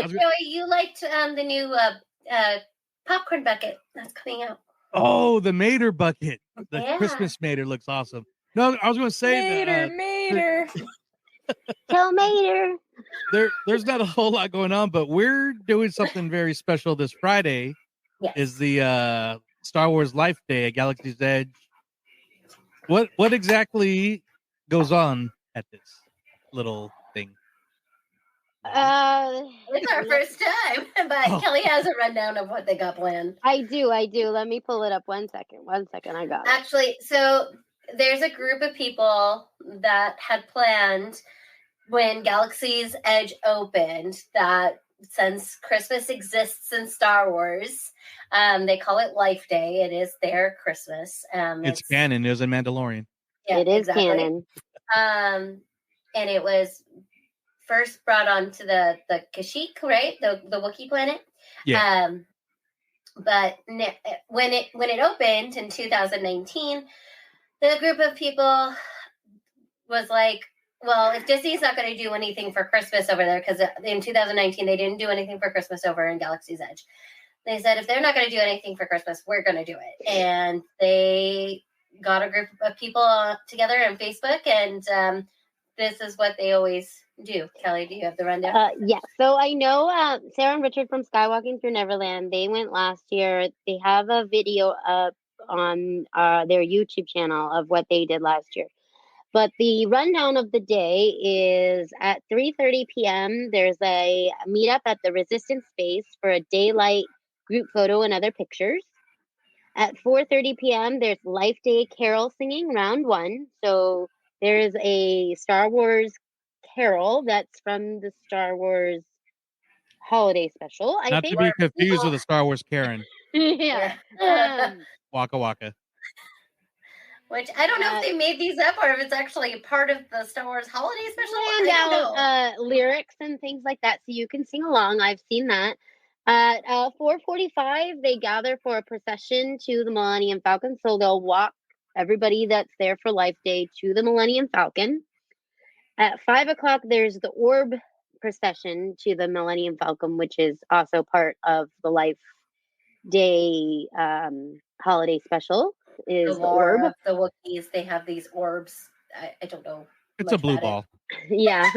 Joey, you liked the new popcorn bucket that's coming out. Oh, the Mater bucket. The Christmas Mater looks awesome. No, I was going to say Mater. Tell Mater. There's not a whole lot going on, but we're doing something very special this Friday. Yes. Is the Star Wars Life Day at Galaxy's Edge. What exactly goes on at this little thing? It's our first time, but Kelly has a rundown of what they got planned. I do. Let me pull it up. One second. I got it. Actually, so there's a group of people that had planned when Galaxy's Edge opened that since Christmas exists in Star Wars, they call it Life Day. It is their Christmas. It's canon. It was in Mandalorian. Yeah, it is canon. And it was first brought onto the Kashyyyk, right? The Wookiee planet. Yeah. But when it opened in 2019, the group of people was like, well, if Disney's not going to do anything for Christmas over there, because in 2019 they didn't do anything for Christmas over in Galaxy's Edge. They said, if they're not going to do anything for Christmas, we're going to do it. And they got a group of people together on Facebook, and this is what they always do. Kelly, do you have the rundown? Yeah. So I know Sarah and Richard from Skywalking Through Neverland, they went last year. They have a video up on their YouTube channel of what they did last year. But the rundown of the day is at 3:30 p.m. There's a meetup at the Resistance Space for a daylight group photo and other pictures. At 4:30 p.m., there's Life Day carol singing, round one. So there's a Star Wars carol that's from the Star Wars holiday special. Not to be confused with the Star Wars Karen. Yeah. Waka Waka. Which I don't know if they made these up or if it's actually a part of the Star Wars holiday special. And out lyrics and things like that, so you can sing along. I've seen that. At 4:45, they gather for a procession to the Millennium Falcon. So they'll walk everybody that's there for Life Day to the Millennium Falcon. At 5 o'clock, there's the Orb procession to the Millennium Falcon, which is also part of the Life Day holiday special. Is the orb of the Wookiees? They have these orbs. I don't know. It's a blue ball. Yeah,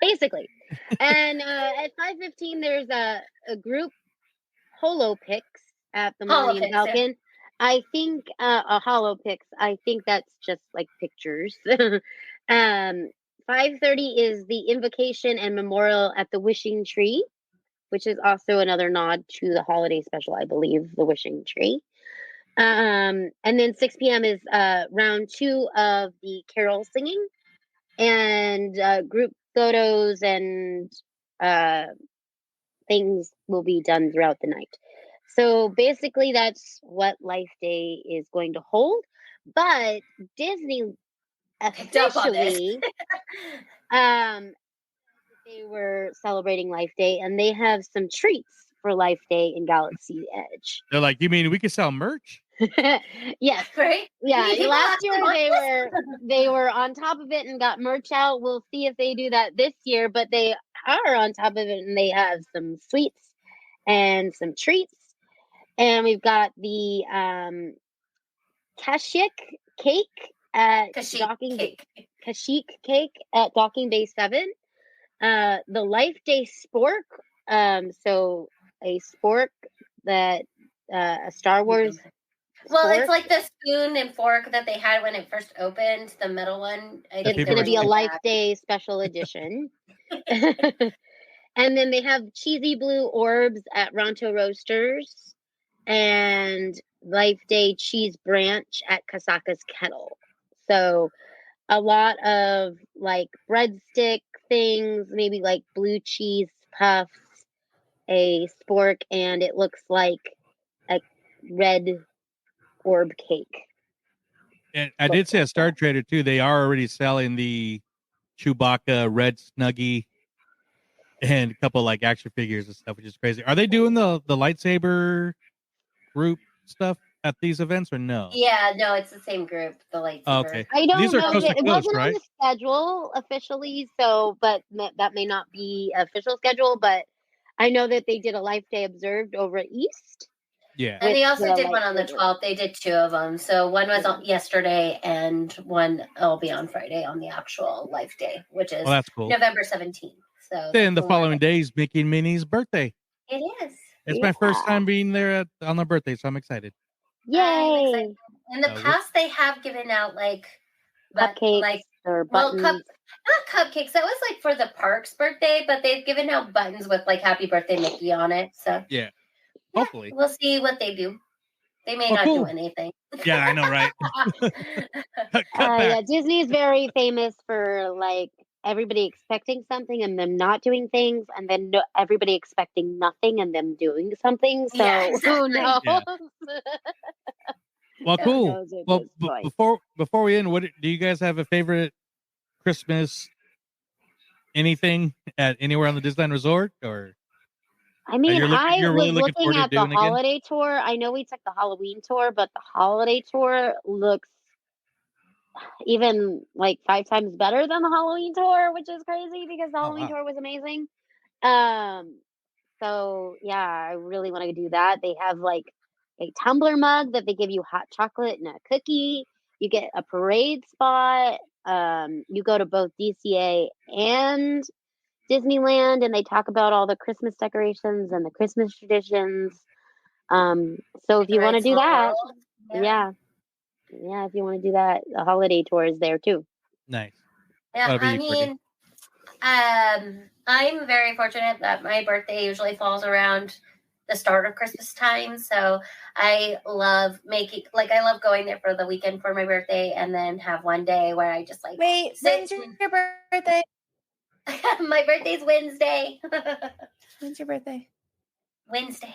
basically. And at 5:15, there's a group holo pics at the Millennium Falcon. Yeah. I think a holo pics. I think that's just like pictures. 5:30 is the invocation and memorial at the Wishing Tree, which is also another nod to the holiday special, I believe, the Wishing Tree. And then 6 p.m. is round two of the carol singing and group photos and things will be done throughout the night. So basically that's what Life Day is going to hold. But Disney officially they were celebrating Life Day and they have some treats for Life Day in Galaxy's Edge. They're like, you mean we can sell merch? Yes. Right? Yeah. People Last have year to they were on top of it and got merch out. We'll see if they do that this year, but they are on top of it and they have some sweets and some treats. And we've got the Kashik cake at Kashik cake at Docking Bay 7. The Life Day spork. So a spork that a Star Wars. Well, spork. it's like the spoon and fork that they had when it first opened, the middle one. It's going to be a Life Day special edition. And then they have cheesy blue orbs at Ronto Roasters and Life Day cheese branch at Kasaka's Kettle. So a lot of like breadstick things, maybe like blue cheese puffs, a spork, and it looks like a red orb cake. And I did see a Star Trader too. They are already selling the Chewbacca red Snuggie and a couple like action figures and stuff, which is crazy. Are they doing the lightsaber group stuff at these events or no? Yeah, no, it's the same group. The lightsaber. Oh, okay. I don't These are know. coast to It coast, wasn't right? on the schedule officially, so but that may not be official schedule. But I know that they did a Life Day observed over East. Yeah, and they also did one on the 12th. They did 2 of them. So one was on yesterday, and one will be on Friday on the actual Life Day, which is that's cool. November 17th. So then the following day is Mickey and Minnie's birthday. it is. It's my first time being there on their birthday, so I'm excited. Yay! In the past, they have given out like cupcakes or buttons. not cupcakes. That was like for the park's birthday, but they've given out buttons with like "Happy Birthday, Mickey" on it. So yeah, hopefully we'll see what they do. They may not do anything. Yeah, I know, right? Yeah, Disney is very famous for like everybody expecting something and them not doing things, and then everybody expecting nothing and them doing something. So who knows? Yeah. Well, cool. Well, before we end, what do you guys have a favorite Christmas anything at anywhere on the Disneyland Resort? Or I mean, I was really looking at the holiday tour. I know we took the Halloween tour, but the holiday tour looks even like 5 times better than the Halloween tour, which is crazy because the Halloween tour was amazing. So yeah, I really want to do that. They have like a tumbler mug that they give you hot chocolate and a cookie. You get a parade spot. You go to both DCA and Disneyland, and they talk about all the Christmas decorations and the Christmas traditions. So if you want to do that, yeah, if you want to do that, the holiday tour is there too. Nice. Yeah, I mean, I'm very fortunate that my birthday usually falls around the start of Christmas time. So I love I love going there for the weekend for my birthday and then have one day where I just like wait, when's your birthday? My birthday's Wednesday. When's your birthday? Wednesday.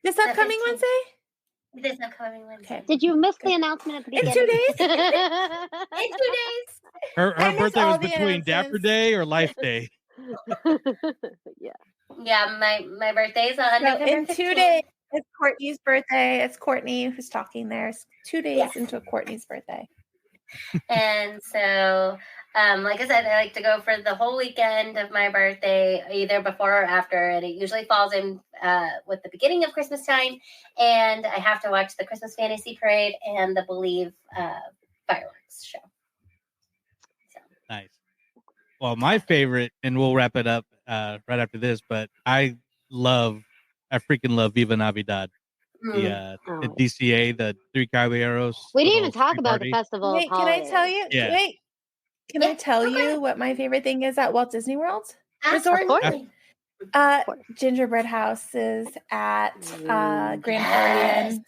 This upcoming Wednesday? This upcoming Wednesday. Okay. Did you miss the announcement at the beginning? In 2 days? In 2 days. Her birthday was between Dapper Day or Life Day. Yeah. Yeah, my birthday's on November in 15th. 2 days. It's Courtney's birthday. It's Courtney who's talking there. It's 2 days into Courtney's birthday. And so, like I said, I like to go for the whole weekend of my birthday, either before or after, and it usually falls in with the beginning of Christmas time. And I have to watch the Christmas Fantasy Parade and the Believe fireworks show. So. Nice. Well, my favorite, and we'll wrap it up right after this, but I freaking love Viva Navidad. The DCA, the Three Caballeros. We didn't even talk about the festival. Wait, can I tell you? Yeah. Wait, can I tell you what my favorite thing is at Walt Disney World Resort? Gingerbread houses at Grand Floridian.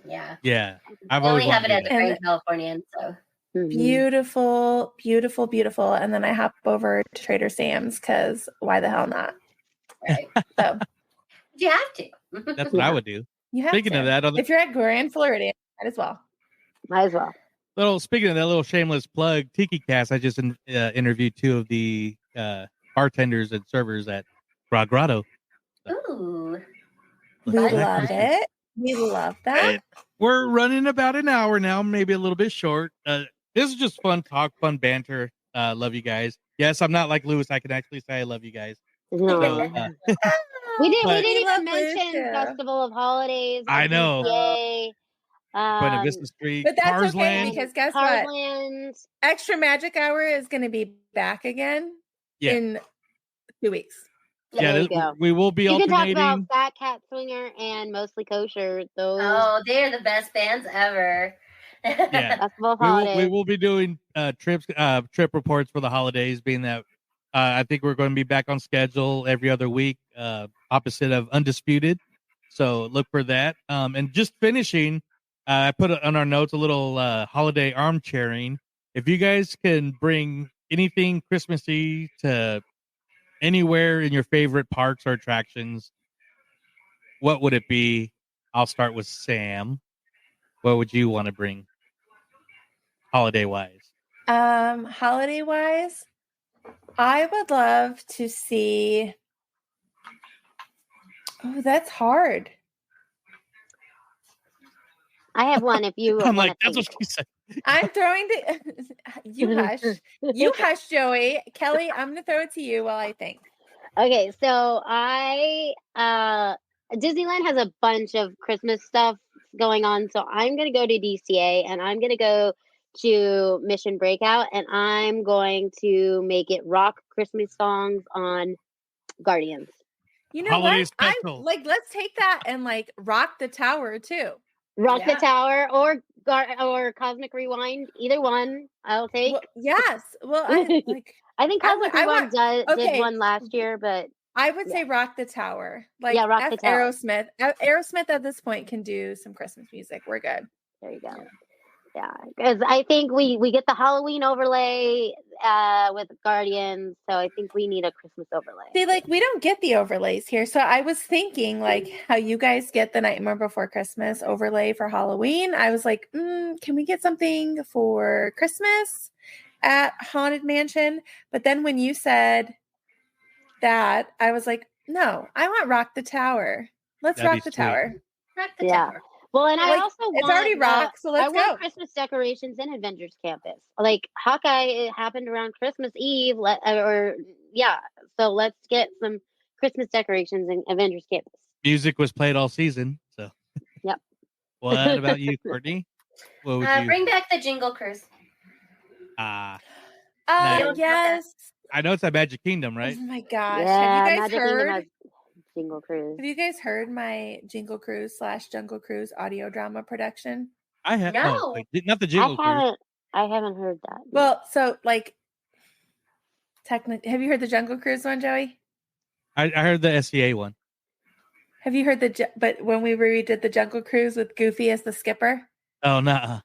Yeah. Yeah. I only have it at the Grand Californian, so. Beautiful, beautiful, beautiful. And then I hop over to Trader Sam's because why the hell not? Right. So you have to. That's what I would do. Speaking of that, if you're at Grand Floridian, might as well. Might as well. Speaking of that little shameless plug, Tiki Cast, I just interviewed 2 of the bartenders and servers at Grotto. Ooh. We love it. We love that. we're running about an hour now, maybe a little bit short. This is just fun talk, fun banter. Love you guys. Yes, I'm not like Lewis. I can actually say I love you guys. No. So, we didn't We even love mention Lucia. Festival of Holidays. I know. DCA, Buena Vista Street, But that's Cars okay Land. because guess what? Carsland. Extra Magic Hour is going to be back again in 2 weeks. There you go. We will be You can talk alternating. about Fat Cat Swinger and Mostly Kosher. Those. Oh, they're the best bands ever. Yeah, Festival of we Holidays. will be doing trip reports for the holidays, being that I think we're going to be back on schedule every other week, opposite of Undisputed. So look for that. And just finishing, I put on our notes a little holiday armchairing. If you guys can bring anything Christmassy to anywhere in your favorite parks or attractions, what would it be? I'll start with Sam. What would you want to bring holiday wise? Holiday wise, I would love to see. Oh, that's hard. I have one. If you, I'm like, that's what she said. I'm throwing the. You hush. You hush, Joey. Kelly, I'm going to throw it to you while I think. Okay, so Disneyland has a bunch of Christmas stuff going on, so I'm gonna go to DCA and I'm gonna go to Mission Breakout and I'm going to make it rock Christmas songs on Guardians. You know Holiday what? special. Let's take that and rock the tower too. Rock the Tower or Cosmic Rewind, either one I'll take. Well, yes. Well, I think Cosmic Rewind did one last year, but I would say Rock the Tower. Rock the Tower. Aerosmith. Aerosmith at this point can do some Christmas music. We're good. There you go. Yeah, because I think we get the Halloween overlay with Guardians, so I think we need a Christmas overlay. See, we don't get the overlays here. So I was thinking, how you guys get the Nightmare Before Christmas overlay for Halloween. I was like, can we get something for Christmas at Haunted Mansion? But then when you said that, I was like, no, I want Rock the Tower. Let's rock the tower. Rock the tower. Well, and I also want, it's already rocked, so let's I want Christmas decorations in Avengers Campus. Hawkeye, it happened around Christmas Eve, so let's get some Christmas decorations in Avengers Campus. Music was played all season, so. Yep. What about you, Courtney? What would you bring back the Jingle Cruise? Nice. Yes. I know it's at Magic Kingdom, right? Oh my gosh. Yeah, have you guys Magic heard? Kingdom has Jingle Cruise. Have you guys heard my Jingle Cruise / Jungle Cruise audio drama production? I have. No. Not the Jingle Cruise. I haven't heard that. Well, so technically, have you heard the Jungle Cruise one, Joey? I heard the SCA one. Have you heard but when we redid the Jungle Cruise with Goofy as the skipper? Oh, no.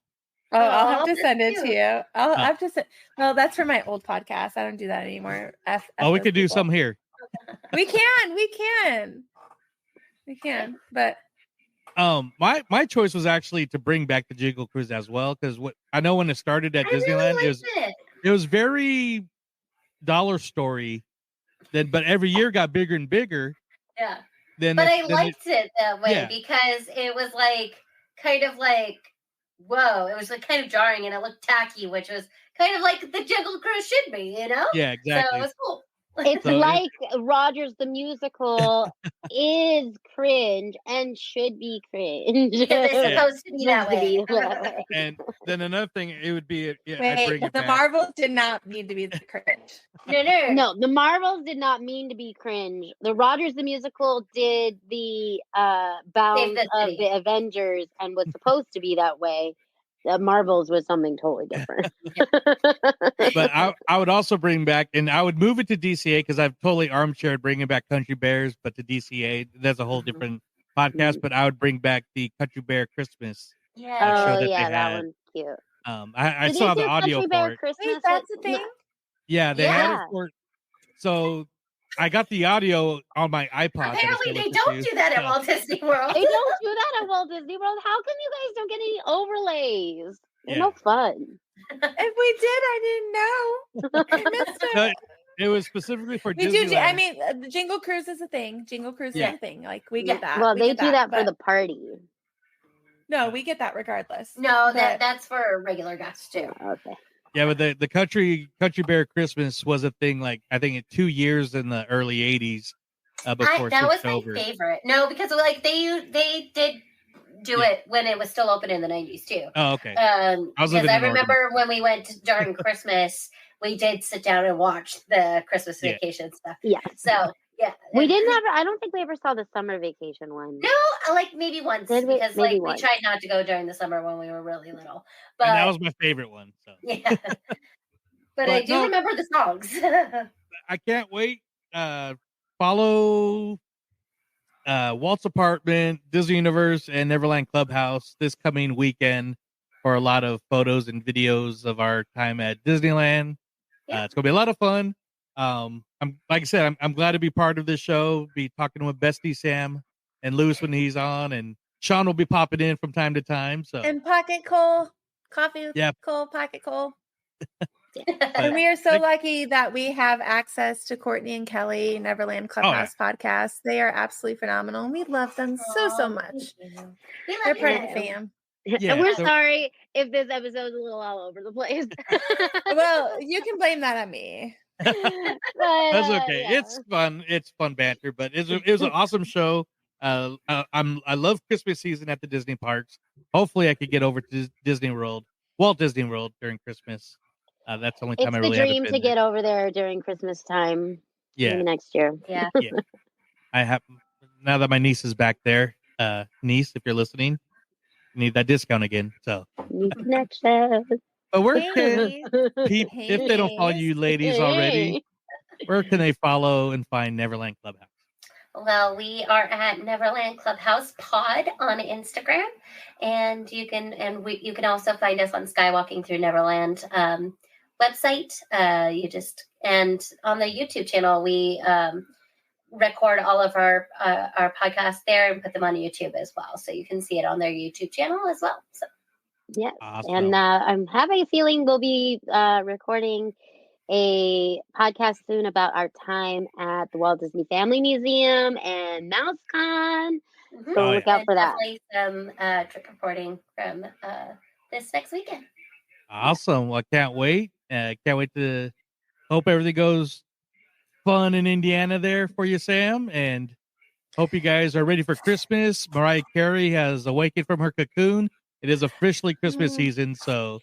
Oh, I'll have to send it to you. I'll have to send. Well, that's for my old podcast. I don't do that anymore. We could do some here. We can. But my choice was actually to bring back the Jingle Cruise as well, because I know when it started at Disneyland, it was very dollar story. But every year got bigger and bigger. Yeah. But I liked it that way because it was whoa, it was kind of jarring and it looked tacky, which was kind of like the Jungle Cruise should be, you know? Yeah, exactly. So it was cool. It's like Rogers the Musical is cringe and should be cringe. It's supposed to be that way. And then another thing, it would be wait, the Marvels did not need to be the cringe. No, the Marvels did not mean to be cringe. The Rogers the Musical did the bounds of the Avengers and was supposed to be that way. The Marvels was something totally different. But I would also bring back, and I would move it to DCA because I've totally armchaired bringing back Country Bears, but to DCA, that's a whole different podcast. But I would bring back the Country Bear Christmas. Yeah. That one's cute. I saw the audio for it. Wait, that's a thing? Yeah, they had it for. So I got the audio on my iPod. Apparently, they don't do that at Walt Disney World. They don't do that at Walt Disney World. How come you guys don't get any overlays? They're no fun. If we did, I didn't know. I missed it. It was specifically for We Disneyland. do. I mean, the Jingle Cruise is a thing. Jingle Cruise is a thing. We get that. Well, we they get do that for the party. No, we get that regardless. No, But- that's for regular guests too. Okay. Yeah, but the country bear Christmas was a thing like I think in 2 years in the early '80s before it That was switched my over. favorite. No, because like they did do it when it was still open in the 90s too. Oh, okay. Because living I in Oregon. remember when we went during Christmas, we did sit down and watch the Christmas Yeah. vacation stuff. Yeah. So yeah, We didn't have. I don't think we ever saw the summer vacation one. No, like maybe once Did we? because Maybe like once. we tried not to go during the summer when we were really little. But And that was my favorite one. So yeah. But I do remember the songs. I can't wait. Follow Walt's Apartment, Disney Universe, and Neverland Clubhouse this coming weekend for a lot of photos and videos of our time at Disneyland. Yeah. It's gonna be a lot of fun. I'm like I said, I'm glad to be part of this show. Be talking with Bestie Sam and Lewis when he's on, and Sean will be popping in from time to time. So And Pocket Coal, coffee with Yeah. Coal, Pocket Coal. But- And we are so Like- lucky that we have access to Courtney and Kelly Neverland Clubhouse podcast. They are absolutely phenomenal. And we love them so much. We love They're part of you. the fam. Yeah, And we're so- sorry if this episode is a little all over the place. Well, you can blame that on me. But, That's okay. yeah. It's fun. It's fun banter, but it was an awesome show. I love Christmas season at the Disney parks. Hopefully, I could get over to Disney World, Walt Disney World during Christmas. That's the only time It's I the really dream haven't to been get there. over there during Christmas time. Yeah, Maybe next year. Yeah. I have. Now that my niece is back there, niece, if you're listening, you need that discount again. So, New connection. but where Hey. can people, if they don't follow you ladies already, where can they follow and find Neverland Clubhouse? Well, we are at Neverland Clubhouse Pod on Instagram, and you can also find us on Skywalking Through Neverland website. And on the YouTube channel, we record all of our podcasts there and put them on YouTube as well, so you can see it on their YouTube channel as well. So Yes. Awesome. And I'm having a feeling we'll be recording a podcast soon about our time at the Walt Disney Family Museum and MouseCon. So Oh, look out and for that. definitely some trick reporting from this next weekend. Awesome. Well, I can't wait. Can't wait to hope everything goes fun in Indiana there for you, Sam. And hope you guys are ready for Christmas. Mariah Carey has awakened from her cocoon. It is officially Christmas season. So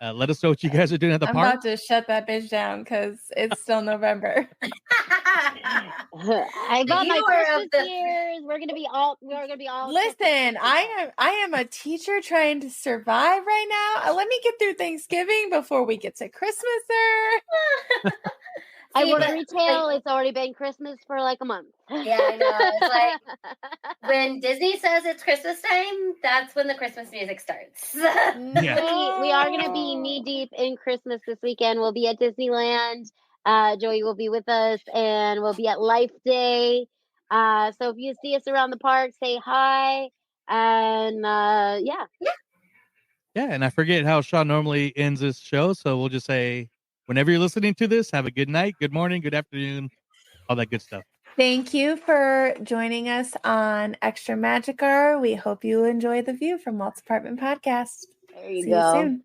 let us know what you guys are doing at the I'm park. about to shut that bitch down because it's still November. I got my You are of Christmas the- years. We're gonna be all. Listen, I am a teacher trying to survive right now. Let me get through Thanksgiving before we get to Christmas, sir. I See, work but, retail. like- It's already been Christmas for like a month. Yeah, I know. It's like when Disney says it's Christmas time, that's when the Christmas music starts. Yeah. We are going to be knee deep in Christmas this weekend. We'll be at Disneyland. Joey will be with us, and we'll be at Life Day. So if you see us around the park, say hi. And yeah. Yeah. And I forget how Sean normally ends this show. So we'll just say, whenever you're listening to this, have a good night, good morning, good afternoon, all that good stuff. Thank you for joining us on Extra Magic Hour. We hope you enjoy the view from Walt's Apartment Podcast. There you See go.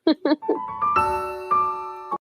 you soon.